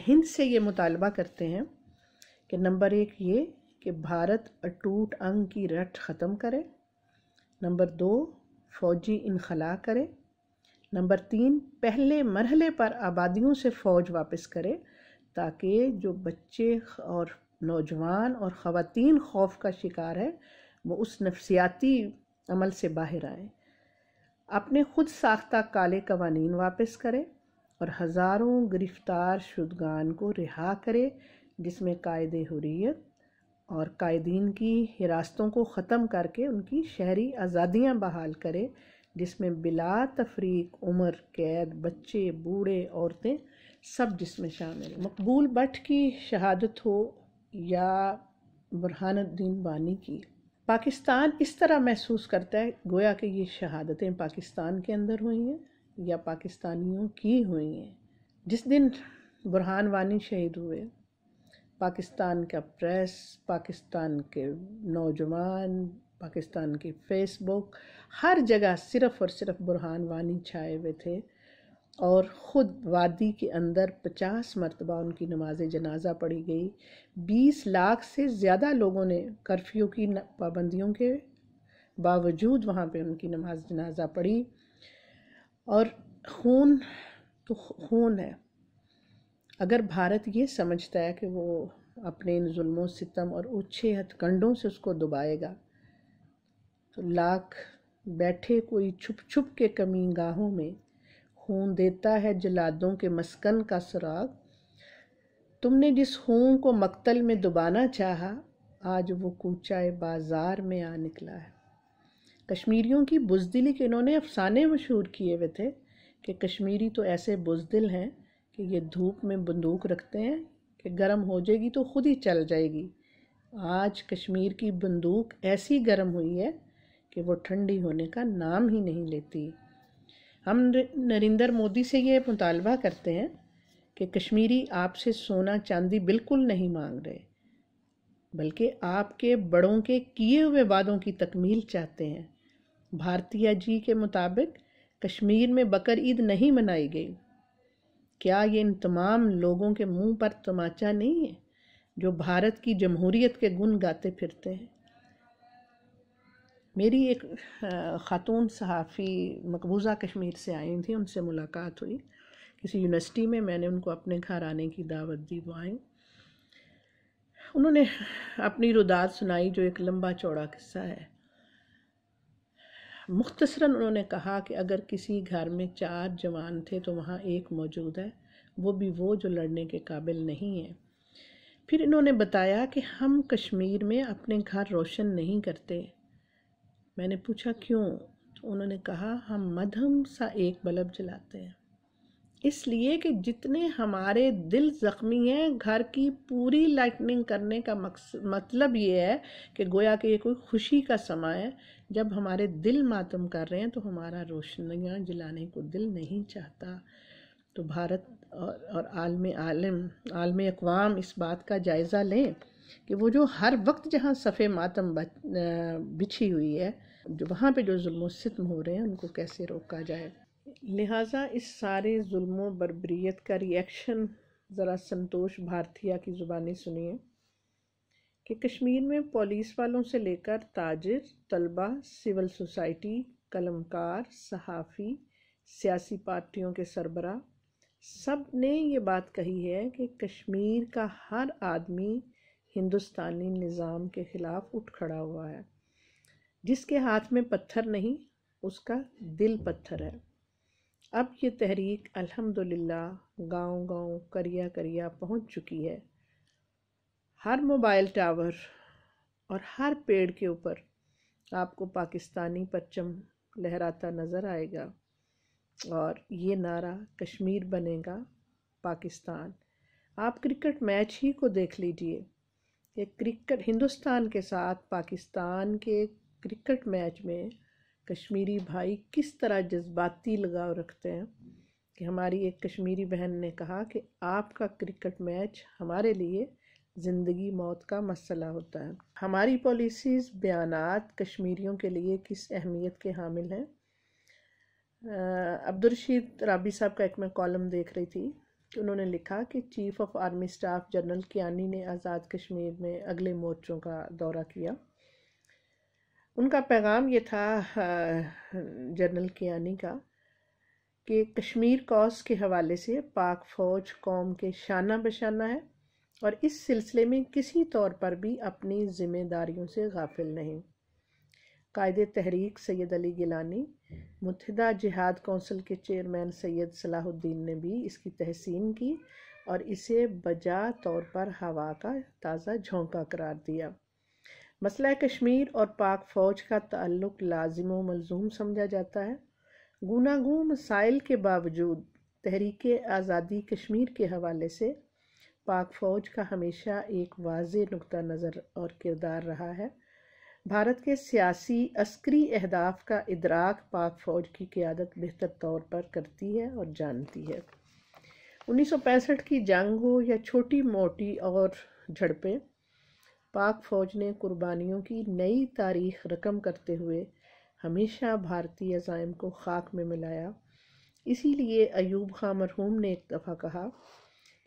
ہند سے یہ مطالبہ کرتے ہیں کہ نمبر 1 یہ کہ بھارت اٹوٹ انگ کی رٹ ختم کرے، نمبر 2 فوجی انخلا کرے، نمبر 3 پہلے مرحلے پر آبادیوں سے فوج واپس کرے تاکہ جو بچے اور نوجوان اور خواتین خوف کا شکار ہے وہ اس نفسیاتی عمل سے باہر آئیں، اپنے خود ساختہ کالے قوانین واپس کرے اور ہزاروں گرفتار شدگان کو رہا کرے، جس میں قائد حریت اور قائدین کی حراستوں کو ختم کر کے ان کی شہری آزادیاں بحال کرے، جس میں بلا تفریق عمر قید، بچے، بوڑھے، عورتیں سب جس میں شامل ہیں۔ مقبول بٹ کی شہادت ہو یا برہان الدین وانی کی، پاکستان اس طرح محسوس کرتا ہے گویا کہ یہ شہادتیں پاکستان کے اندر ہوئی ہیں یا پاکستانیوں کی ہوئی ہیں۔ جس دن برہان وانی شہید ہوئے، پاکستان کا پریس، پاکستان کے نوجوان، پاکستان کی فیس بک، ہر جگہ صرف اور صرف برہان وانی چھائے ہوئے تھے، اور خود وادی کے اندر 50 مرتبہ ان کی نماز جنازہ پڑھی گئی۔ 20 لاکھ سے زیادہ لوگوں نے کرفیو کی پابندیوں کے باوجود وہاں پہ ان کی نماز جنازہ پڑھی، اور خون تو خون ہے۔ اگر بھارت یہ سمجھتا ہے کہ وہ اپنے ان ظلم و ستم اور اچھے ہتھ کنڈوں سے اس کو دبائے گا، تو لاکھ بیٹھے کوئی چھپ چھپ کے کمین گاہوں میں خون دیتا ہے جلادوں کے مسکن کا سراغ۔ تم نے جس خون کو مقتل میں دبانا چاہا، آج وہ کوچہ بازار میں آ نکلا ہے۔ کشمیریوں کی بزدلی کے انہوں نے افسانے مشہور کیے ہوئے تھے کہ کشمیری تو ایسے بزدل ہیں کہ یہ دھوپ میں بندوق رکھتے ہیں کہ گرم ہو جائے گی تو خود ہی چل جائے گی۔ آج کشمیر کی بندوق ایسی گرم ہوئی ہے کہ وہ ٹھنڈی ہونے کا نام ہی نہیں لیتی۔ ہم نریندر مودی سے یہ مطالبہ کرتے ہیں کہ کشمیری آپ سے سونا چاندی بالکل نہیں مانگ رہے، بلکہ آپ کے بڑوں کے کیے ہوئے وعدوں کی تکمیل چاہتے ہیں۔ بھارتیہ جی کے مطابق کشمیر میں بقر عید نہیں منائی گئی۔ کیا یہ ان تمام لوگوں کے منہ پر تماچا نہیں ہے جو بھارت کی جمہوریت کے گن گاتے پھرتے ہیں؟ میری ایک خاتون صحافی مقبوضہ کشمیر سے آئی تھیں، ان سے ملاقات ہوئی کسی یونیورسٹی میں نے ان کو اپنے گھر آنے کی دعوت دی، وہ آئیں۔ انہوں نے اپنی روداد سنائی جو ایک لمبا چوڑا قصہ ہے۔ مختصراً انہوں نے کہا کہ اگر کسی گھر میں 4 جوان تھے تو وہاں ایک موجود ہے، وہ بھی وہ جو لڑنے کے قابل نہیں ہے۔ پھر انہوں نے بتایا کہ ہم کشمیر میں اپنے گھر روشن نہیں کرتے۔ میں نے پوچھا کیوں؟ تو انہوں نے کہا ہم مدھم سا ایک بلب جلاتے ہیں، اس لیے کہ جتنے ہمارے دل زخمی ہیں، گھر کی پوری لائٹننگ کرنے کا مطلب یہ ہے کہ گویا کہ یہ کوئی خوشی کا سماں ہے۔ جب ہمارے دل ماتم کر رہے ہیں تو ہمارا روشنیاں جلانے کو دل نہیں چاہتا۔ تو بھارت اور عالم اقوام اس بات کا جائزہ لیں کہ وہ جو ہر وقت جہاں صف ماتم بچھی ہوئی ہے، جو وہاں پہ جو ظلم و ستم ہو رہے ہیں، ان کو کیسے روکا جائے۔ لہٰذا اس سارے ظلم و بربریت کا ریئیکشن ذرا سنتوش بھارتیہ کی زبانی سنیے کہ کشمیر میں پولیس والوں سے لے کر تاجر، طلبہ، سول سوسائٹی، قلمکار، صحافی، سیاسی پارٹیوں کے سربراہ، سب نے یہ بات کہی ہے کہ کشمیر کا ہر آدمی ہندوستانی نظام کے خلاف اٹھ کھڑا ہوا ہے۔ جس کے ہاتھ میں پتھر نہیں، اس کا دل پتھر ہے۔ اب یہ تحریک الحمدللہ گاؤں گاؤں، کریا کریا پہنچ چکی ہے۔ ہر موبائل ٹاور اور ہر پیڑ کے اوپر آپ کو پاکستانی پرچم لہراتا نظر آئے گا، اور یہ نعرہ کشمیر بنے گا پاکستان۔ آپ کرکٹ میچ ہی کو دیکھ لیجئے کہ ہندوستان کے ساتھ پاکستان کے کرکٹ میچ میں کشمیری بھائی کس طرح جذباتی لگاؤ رکھتے ہیں کہ ہماری ایک کشمیری بہن نے کہا کہ آپ کا کرکٹ میچ ہمارے لیے زندگی موت کا مسئلہ ہوتا ہے۔ ہماری پالیسیز، بیانات کشمیریوں کے لیے کس اہمیت کے حامل ہیں۔ عبدالرشید رابی صاحب کا ایک میں کالم دیکھ رہی تھی کہ انہوں نے لکھا کہ chief of army staff general Kayani نے آزاد کشمیر میں اگلے مورچوں کا دورہ کیا۔ ان کا پیغام یہ تھا جنرل کیانی کا کہ کشمیر کاز کے حوالے سے پاک فوج قوم کے شانہ بشانہ ہے اور اس سلسلے میں کسی طور پر بھی اپنی ذمہ داریوں سے غافل نہیں۔ قائد تحریک سید علی گیلانی، متحدہ جہاد کونسل کے چیئرمین سید صلاح الدین نے بھی اس کی تحسین کی اور اسے بجا طور پر ہوا کا تازہ جھونکا قرار دیا۔ مسئلہ کشمیر اور پاک فوج کا تعلق لازم و ملزوم سمجھا جاتا ہے۔ گوناگوں مسائل کے باوجود تحریک آزادی کشمیر کے حوالے سے پاک فوج کا ہمیشہ ایک واضح نقطہ نظر اور کردار رہا ہے۔ بھارت کے سیاسی عسکری اہداف کا ادراک پاک فوج کی قیادت بہتر طور پر کرتی ہے اور جانتی ہے۔ 1965 کی جنگ ہو یا چھوٹی موٹی اور جھڑپیں، پاک فوج نے قربانیوں کی نئی تاریخ رقم کرتے ہوئے ہمیشہ بھارتی عزائم کو خاک میں ملایا۔ اسی لیے ایوب خان مرحوم نے ایک دفعہ کہا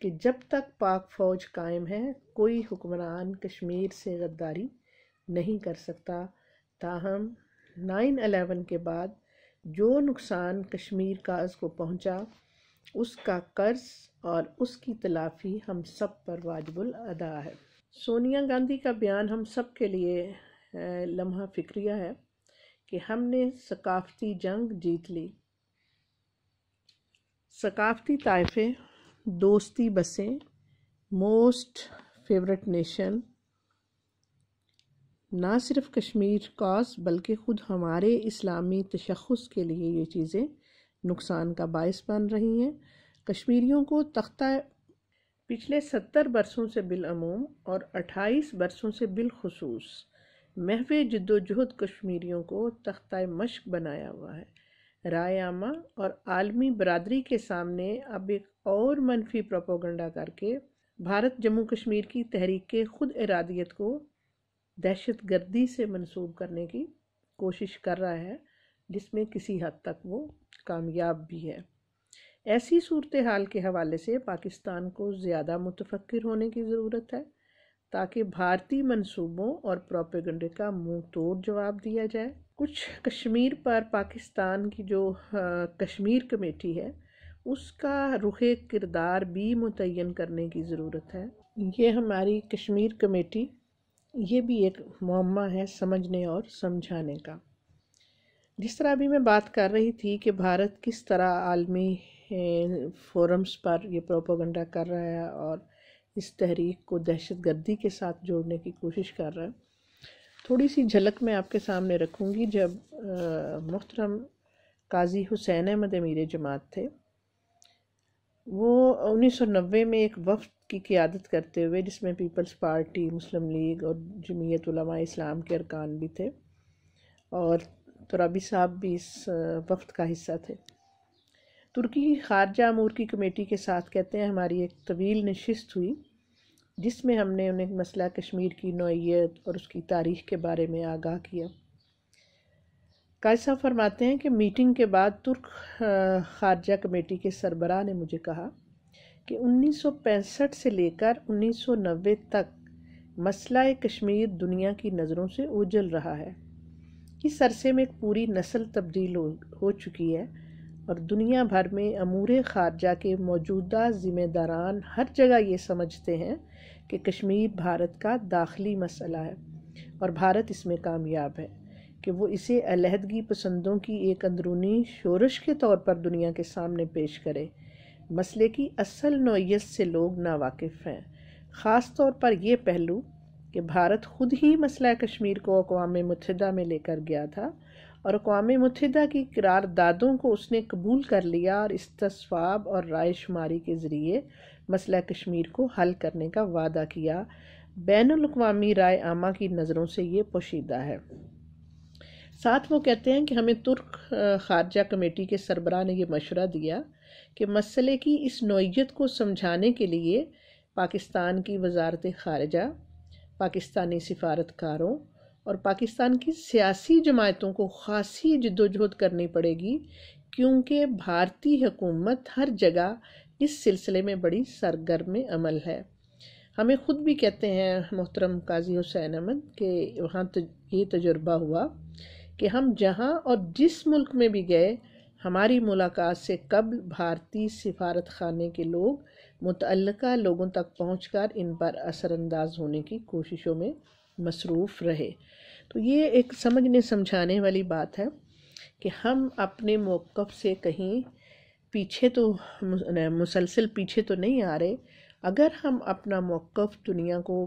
کہ جب تک پاک فوج قائم ہے کوئی حکمران کشمیر سے غداری نہیں کر سکتا۔ تاہم 9/11 کے بعد جو نقصان کشمیر کاز کو پہنچا، اس کا قرض اور اس کی تلافی ہم سب پر واجب الادا ہے۔ سونیا گاندھی کا بیان ہم سب کے لیے لمحہ فکریہ ہے کہ ہم نے ثقافتی جنگ جیت لی۔ ثقافتی طائفے، دوستی بسیں، موسٹ فیورٹ نیشن، نہ صرف کشمیر کاز بلکہ خود ہمارے اسلامی تشخص کے لیے یہ چیزیں نقصان کا باعث بن رہی ہیں۔ کشمیریوں کو پچھلے 70 برسوں سے بالعموم اور 28 برسوں سے بالخصوص محو جد و جہد کشمیریوں کو تختہ مشق بنایا ہوا ہے۔ رائے عامہ اور عالمی برادری کے سامنے اب ایک اور منفی پروپیگنڈا کر کے بھارت جموں کشمیر کی تحریک خود ارادیت کو دہشت گردی سے منسوب کرنے کی کوشش کر رہا ہے، جس میں کسی حد تک وہ کامیاب بھی ہے۔ ایسی صورتحال کے حوالے سے پاکستان کو زیادہ متفکر ہونے کی ضرورت ہے تاکہ بھارتی منصوبوں اور پروپیگنڈے کا منہ توڑ جواب دیا جائے۔ کچھ کشمیر پر پاکستان کی جو کشمیر کمیٹی ہے، اس کا رخ کردار بھی متعین کرنے کی ضرورت ہے۔ یہ ہماری کشمیر کمیٹی، یہ بھی ایک معمہ ہے سمجھنے اور سمجھانے کا۔ جس طرح ابھی میں بات کر رہی تھی کہ بھارت کس طرح عالمی فورمز پر یہ پروپیگنڈا کر رہا ہے اور اس تحریک کو دہشت گردی کے ساتھ جوڑنے کی کوشش کر رہا ہے، تھوڑی سی جھلک میں آپ کے سامنے رکھوں گی۔ جب محترم قاضی حسین احمد امیر جماعت تھے، وہ 1990 میں ایک وفد کی قیادت کرتے ہوئے، جس میں پیپلز پارٹی، مسلم لیگ اور جمعیت علماء اسلام کے ارکان بھی تھے، اور ترابی صاحب بھی اس وفد کا حصہ تھے، ترکی خارجہ امور کی کمیٹی کے ساتھ کہتے ہیں ہماری ایک طویل نشست ہوئی، جس میں ہم نے انہیں مسئلہ کشمیر کی نوعیت اور اس کی تاریخ کے بارے میں آگاہ کیا۔ قاضی صاحب فرماتے ہیں کہ میٹنگ کے بعد ترک خارجہ کمیٹی کے سربراہ نے مجھے کہا کہ 1965 سے لے کر 1990 تک مسئلہ کشمیر دنیا کی نظروں سے اوجھل رہا ہے۔ اس عرصے میں ایک پوری نسل تبدیل ہو چکی ہے، اور دنیا بھر میں امور خارجہ کے موجودہ ذمہ داران ہر جگہ یہ سمجھتے ہیں کہ کشمیر بھارت کا داخلی مسئلہ ہے، اور بھارت اس میں کامیاب ہے کہ وہ اسے علیحدگی پسندوں کی ایک اندرونی شورش کے طور پر دنیا کے سامنے پیش کرے۔ مسئلے کی اصل نوعیت سے لوگ ناواقف ہیں، خاص طور پر یہ پہلو کہ بھارت خود ہی مسئلہ کشمیر کو اقوام متحدہ میں لے کر گیا تھا، اور اقوام متحدہ کی قراردادوں کو اس نے قبول کر لیا، اور استصواب اور رائے شماری کے ذریعے مسئلہ کشمیر کو حل کرنے کا وعدہ کیا۔ بین الاقوامی رائے عامہ کی نظروں سے یہ پوشیدہ ہے۔ ساتھ وہ کہتے ہیں کہ ہمیں ترک خارجہ کمیٹی کے سربراہ نے یہ مشورہ دیا کہ مسئلے کی اس نوعیت کو سمجھانے کے لیے پاکستان کی وزارت خارجہ، پاکستانی سفارتکاروں اور پاکستان کی سیاسی جماعتوں کو خاصی جدوجہد کرنی پڑے گی، کیونکہ بھارتی حکومت ہر جگہ اس سلسلے میں بڑی سرگرم عمل ہے۔ ہمیں خود بھی کہتے ہیں محترم قاضی حسین احمد کہ وہاں یہ تجربہ ہوا کہ ہم جہاں اور جس ملک میں بھی گئے، ہماری ملاقات سے قبل بھارتی سفارت خانے کے لوگ متعلقہ لوگوں تک پہنچ کر ان پر اثر انداز ہونے کی کوششوں میں مصروف رہے۔ تو یہ ایک سمجھنے سمجھانے والی بات ہے کہ ہم اپنے موقف سے کہیں پیچھے تو مسلسل پیچھے تو نہیں آ رہے۔ اگر ہم اپنا موقف دنیا کو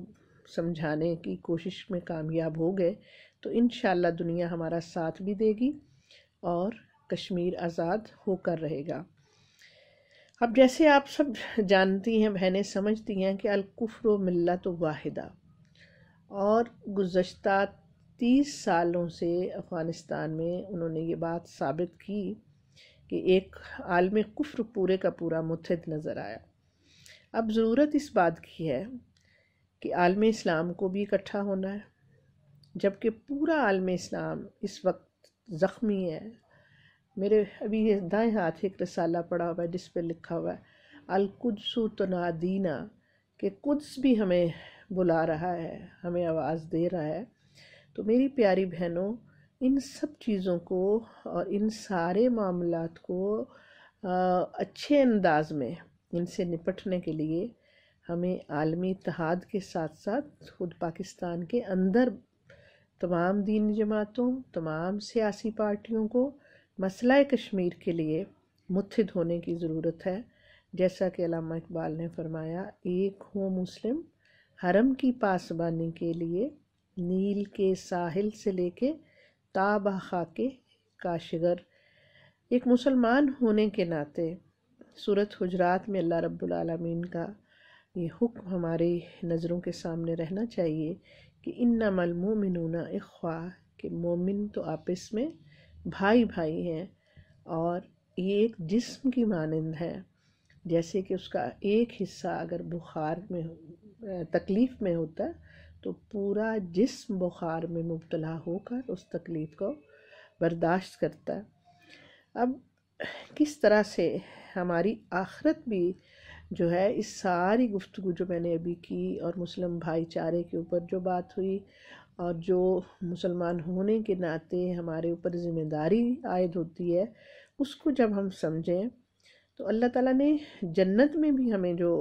سمجھانے کی کوشش میں کامیاب ہو گئے تو انشاءاللہ دنیا ہمارا ساتھ بھی دے گی اور کشمیر آزاد ہو کر رہے گا۔ اب جیسے آپ سب جانتی ہیں، بہنیں سمجھتی ہیں کہ الکفر ملت واحدہ، اور گزشتہ 30 سالوں سے افغانستان میں انہوں نے یہ بات ثابت کی کہ ایک عالم کفر پورے کا پورا متحد نظر آیا۔ اب ضرورت اس بات کی ہے کہ عالم اسلام کو بھی اکٹھا ہونا ہے، جبکہ پورا عالم اسلام اس وقت زخمی ہے۔ میرے ابھی دائیں ہاتھ ایک رسالہ پڑا ہوا ہے جس پہ لکھا ہوا ہے القدس تنادینا، کہ قدس بھی ہمیں بلا رہا ہے، ہمیں آواز دے رہا ہے۔ تو میری پیاری بہنوں، ان سب چیزوں کو اور ان سارے معاملات کو اچھے انداز میں ان سے نپٹنے کے لیے ہمیں عالمی اتحاد کے ساتھ ساتھ خود پاکستان کے اندر تمام دینی جماعتوں، تمام سیاسی پارٹیوں کو مسئلہ کشمیر کے لیے متحد ہونے کی ضرورت ہے۔ جیسا کہ علامہ اقبال نے فرمایا، ایک ہو مسلم حرم کی پاسبانی کے لیے، نیل کے ساحل سے لے کے تابہ خاک کاشغر۔ ایک مسلمان ہونے کے ناطے سورۃ حجرات میں اللہ رب العالمین کا یہ حکم ہماری نظروں کے سامنے رہنا چاہیے کہ انما المؤمنون اخوہ، کہ مومن تو آپس میں بھائی بھائی ہیں، اور یہ ایک جسم کی مانند ہے۔ جیسے کہ اس کا ایک حصہ اگر بخار میں تکلیف میں ہوتا ہے تو پورا جسم بخار میں مبتلا ہو کر اس تکلیف کو برداشت کرتا ہے۔ اب کس طرح سے ہماری آخرت بھی جو ہے، اس ساری گفتگو جو میں نے ابھی کی اور مسلم بھائی چارے کے اوپر جو بات ہوئی، اور جو مسلمان ہونے کے ناطے ہمارے اوپر ذمہ داری عائد ہوتی ہے، اس کو جب ہم سمجھیں تو اللہ تعالیٰ نے جنت میں بھی ہمیں جو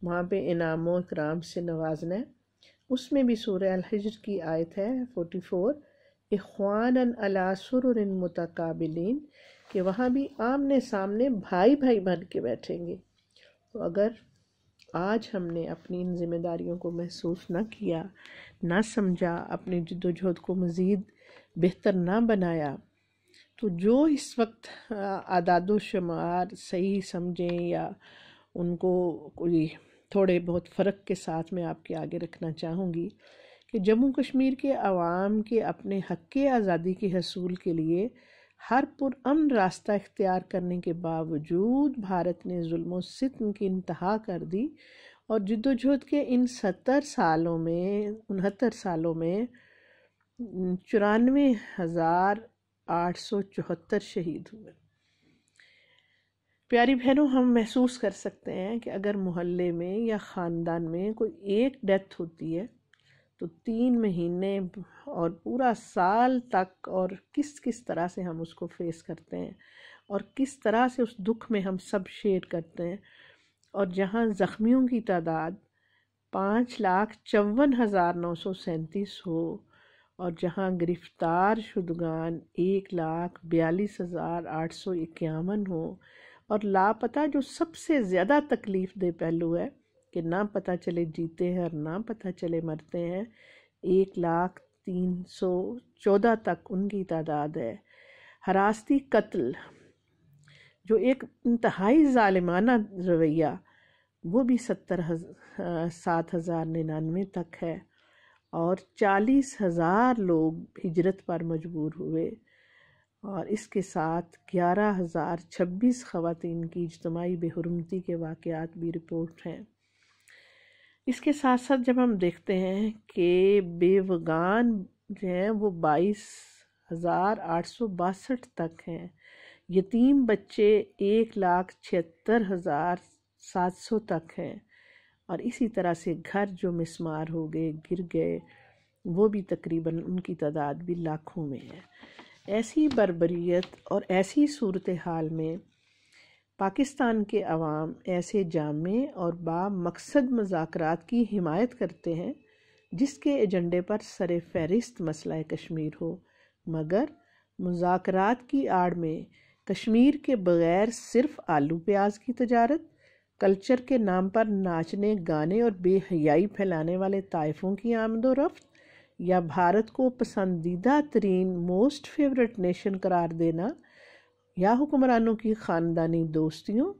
وہاں پہ انعام و اکرام سے نوازنا ہے، اس میں بھی سورہ الحجر کی آیت ہے 44 اخوانا علی سرر متقابلین، کہ وہاں بھی آمنے سامنے بھائی بھائی بن کے بیٹھیں گے۔ تو اگر آج ہم نے اپنی ان ذمہ داریوں کو محسوس نہ کیا، نہ سمجھا، اپنی جد و جہد کو مزید بہتر نہ بنایا، تو جو اس وقت اعداد و شمار صحیح سمجھیں یا ان کو کوئی تھوڑے بہت فرق کے ساتھ میں آپ کے آگے رکھنا چاہوں گی کہ جموں کشمیر کے عوام کے اپنے حق آزادی کے حصول کے لیے ہر پرامن راستہ اختیار کرنے کے باوجود بھارت نے ظلم و ستم کی انتہا کر دی، اور جد و جہد کے ان 69 سالوں میں 94,874 شہید ہوئے۔ پیاری بہنوں، ہم محسوس کر سکتے ہیں کہ اگر محلے میں یا خاندان میں کوئی ایک ڈیتھ ہوتی ہے تو 3 مہینے اور پورا سال تک، اور کس طرح سے ہم اس کو فیس کرتے ہیں اور کس طرح سے اس دکھ میں ہم سب شیئر کرتے ہیں، اور جہاں زخمیوں کی تعداد 5,54,937 ہو، اور جہاں گرفتار شدگان 1,42,851 ہو، اور لاپتہ جو سب سے زیادہ تکلیف دہ پہلو ہے کہ نہ پتہ چلے جیتے ہیں اور نہ پتہ چلے مرتے ہیں، 1,03,14 تک ان کی تعداد ہے۔ حراستی قتل جو ایک انتہائی ظالمانہ رویہ، وہ بھی 7,099 تک ہے، اور 40,000 لوگ ہجرت پر مجبور ہوئے، اور اس کے ساتھ 11,026 خواتین کی اجتماعی بے حرمتی کے واقعات بھی رپورٹ ہیں۔ اس کے ساتھ ساتھ جب ہم دیکھتے ہیں کہ بیوگان جو ہیں وہ 22,862 تک ہیں، یتیم بچے 1,76,700 تک ہیں، اور اسی طرح سے گھر جو مسمار ہو گئے، گر گئے، وہ بھی تقریباً ان کی تعداد بھی لاکھوں میں ہے۔ ایسی بربریت اور ایسی صورتحال میں پاکستان کے عوام ایسے جامع اور با مقصد مذاکرات کی حمایت کرتے ہیں جس کے ایجنڈے پر سر فہرست مسئلہ کشمیر ہو، مگر مذاکرات کی آڑ میں کشمیر کے بغیر صرف آلو پیاز کی تجارت، کلچر کے نام پر ناچنے گانے اور بے حیائی پھیلانے والے طائفوں کی آمد و رفت، یا بھارت کو پسندیدہ ترین موسٹ فیورٹ نیشن قرار دینا، یا حکمرانوں کی خاندانی دوستیوں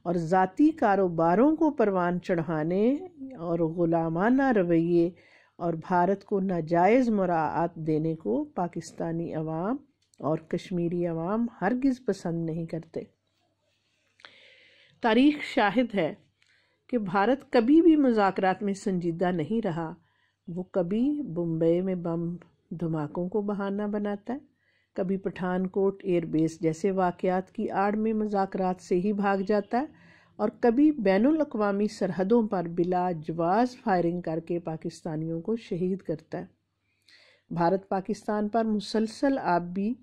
اور ذاتی کاروباروں کو پروان چڑھانے اور غلامانہ رویے اور بھارت کو ناجائز مراعات دینے کو پاکستانی عوام اور کشمیری عوام ہرگز پسند نہیں کرتے۔ تاریخ شاہد ہے کہ بھارت کبھی بھی مذاکرات میں سنجیدہ نہیں رہا۔ وہ کبھی بمبئی میں بم دھماکوں کو بہانہ بناتا ہے، کبھی پٹھان کوٹ ایئر بیس جیسے واقعات کی آڑ میں مذاکرات سے ہی بھاگ جاتا ہے، اور کبھی بین الاقوامی سرحدوں پر بلا جواز فائرنگ کر کے پاکستانیوں کو شہید کرتا ہے۔ بھارت پاکستان پر مسلسل آبی،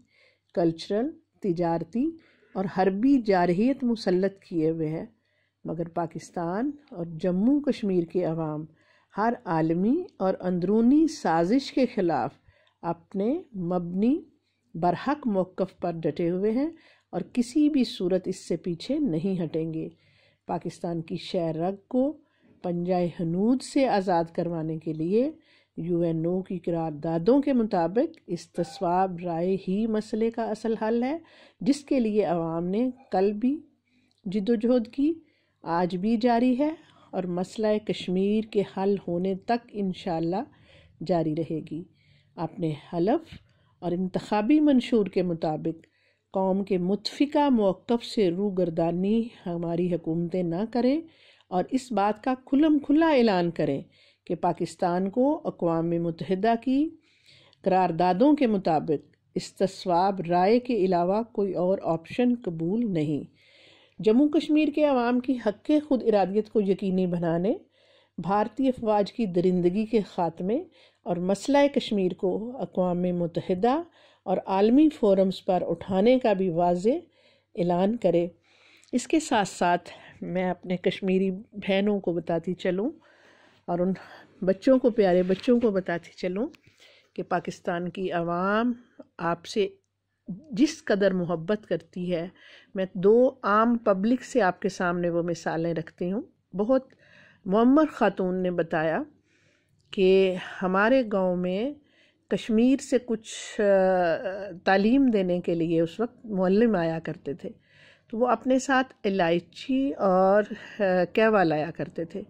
کلچرل، تجارتی اور حربی جارحیت مسلط کیے ہوئے ہے، مگر پاکستان اور جموں کشمیر کے عوام ہر عالمی اور اندرونی سازش کے خلاف اپنے مبنی برحق موقف پر ڈٹے ہوئے ہیں، اور کسی بھی صورت اس سے پیچھے نہیں ہٹیں گے۔ پاکستان کی شہ رگ کو پنجہ ہنود سے آزاد کروانے کے لیے UN کی قراردادوں کے مطابق استصواب رائے ہی مسئلے کا اصل حل ہے، جس کے لیے عوام نے کل بھی جد و جہد کی، آج بھی جاری ہے، اور مسئلہ کشمیر کے حل ہونے تک انشاءاللہ جاری رہے گی۔ اپنے حلف اور انتخابی منشور کے مطابق قوم کے متفقہ موقف سے روگردانی ہماری حکومتیں نہ کریں، اور اس بات کا کھلم کھلا اعلان کریں کہ پاکستان کو اقوام متحدہ کی قراردادوں کے مطابق استصواب رائے کے علاوہ کوئی اور آپشن قبول نہیں۔ جموں کشمیر کے عوام کی حق خود ارادیت کو یقینی بنانے، بھارتی افواج کی درندگی کے خاتمے اور مسئلہ کشمیر کو اقوام متحدہ اور عالمی فورمز پر اٹھانے کا بھی واضح اعلان کرے۔ اس کے ساتھ ساتھ میں اپنے کشمیری بہنوں کو بتاتی چلوں، اور ان بچوں کو، پیارے بچوں کو بتاتی چلوں کہ پاکستان کی عوام آپ سے جس قدر محبت کرتی ہے. میں 2 عام پبلک سے آپ کے سامنے وہ مثالیں رکھتی ہوں. بہت معمر خاتون نے بتایا کہ ہمارے گاؤں میں کشمیر سے کچھ تعلیم دینے کے لیے اس وقت معلم آیا کرتے تھے، تو وہ اپنے ساتھ الائچی اور کہوا لایا کرتے تھے.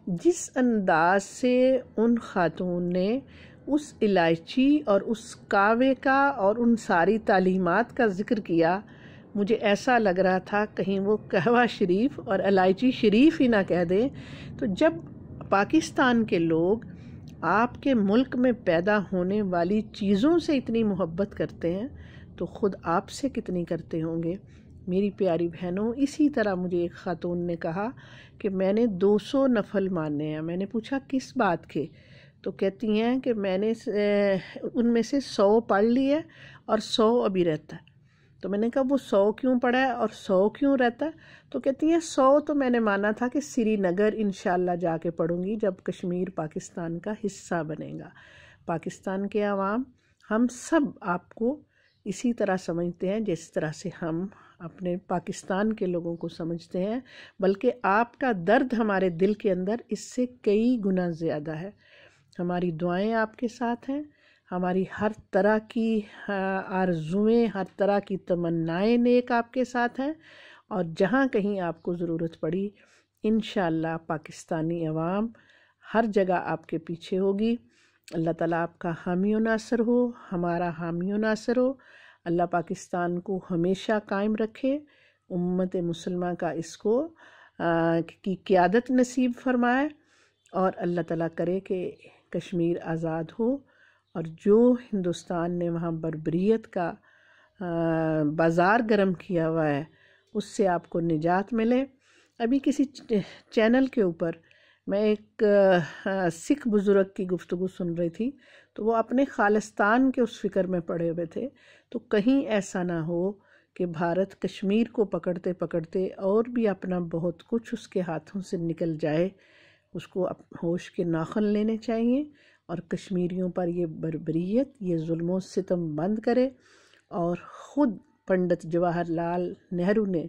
جس انداز سے ان خاتون نے اس الائچی اور اس کاوے کا اور ان ساری تعلیمات کا ذکر کیا، مجھے ایسا لگ رہا تھا کہیں وہ کہوا شریف اور الائچی شریف ہی نہ کہہ دیں. تو جب پاکستان کے لوگ آپ کے ملک میں پیدا ہونے والی چیزوں سے اتنی محبت کرتے ہیں تو خود آپ سے کتنی کرتے ہوں گے. میری پیاری بہنوں، اسی طرح مجھے ایک خاتون نے کہا کہ میں نے 200 نفل ماننے ہیں. میں نے پوچھا کس بات کے؟ تو کہتی ہیں کہ میں نے ان میں سے 100 پڑھ لی ہے اور 100 ابھی رہتا ہے. تو میں نے کہا وہ 100 کیوں پڑھا ہے اور 100 کیوں رہتا ہے؟ تو کہتی ہیں 100 تو میں نے مانا تھا کہ سری نگر انشاءاللہ جا کے پڑھوں گی جب کشمیر پاکستان کا حصہ بنے گا. پاکستان کے عوام ہم سب آپ کو اسی طرح سمجھتے ہیں جس طرح سے ہم اپنے پاکستان کے لوگوں کو سمجھتے ہیں، بلکہ آپ کا درد ہمارے دل کے اندر اس سے کئی گنا زیادہ ہے. ہماری دعائیں آپ کے ساتھ ہیں، ہماری ہر طرح کی آرزویں، ہر طرح کی تمنائیں نیک آپ کے ساتھ ہیں، اور جہاں کہیں آپ کو ضرورت پڑی انشاءاللہ پاکستانی عوام ہر جگہ آپ کے پیچھے ہوگی. اللہ تعالیٰ آپ کا حامی و ناصر ہو، ہمارا حامی و ناصر ہو. اللہ پاکستان کو ہمیشہ قائم رکھے، امت مسلمہ کا اس کو کی قیادت نصیب فرمائے، اور اللہ تعالیٰ کرے کہ کشمیر آزاد ہو، اور جو ہندوستان نے وہاں بربریت کا بازار گرم کیا ہوا ہے اس سے آپ کو نجات ملے. ابھی کسی چینل کے اوپر میں ایک سکھ بزرگ کی گفتگو سن رہی تھی، تو وہ اپنے خالصتان کے اس فکر میں پڑے ہوئے تھے. تو کہیں ایسا نہ ہو کہ بھارت کشمیر کو پکڑتے پکڑتے اور بھی اپنا بہت کچھ اس کے ہاتھوں سے نکل جائے. اس کو ہوش کے ناخن لینے چاہیے اور کشمیریوں پر یہ بربریت، یہ ظلم و ستم بند کرے. اور خود پنڈت جواہر لال نہرو نے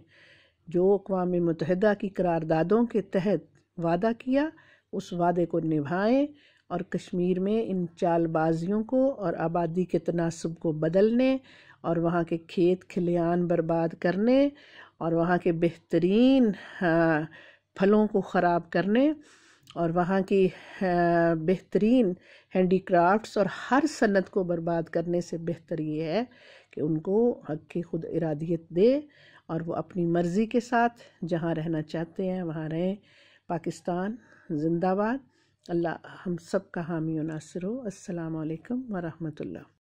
جو اقوام متحدہ کی قراردادوں کے تحت وعدہ کیا اس وعدے کو نبھائیں، اور کشمیر میں ان چال بازیوں کو اور آبادی کے تناسب کو بدلنے، اور وہاں کے کھیت کھلیان برباد کرنے، اور وہاں کے بہترین پھلوں کو خراب کرنے، اور وہاں کی بہترین ہینڈی کرافٹس اور ہر صنعت کو برباد کرنے سے بہتر یہ ہے کہ ان کو حق کی خود ارادیت دے اور وہ اپنی مرضی کے ساتھ جہاں رہنا چاہتے ہیں وہاں رہیں. پاکستان زندہ باد. اللہ ہم سب کا حامی و ناصر ہو. السلام علیکم ورحمۃ اللہ.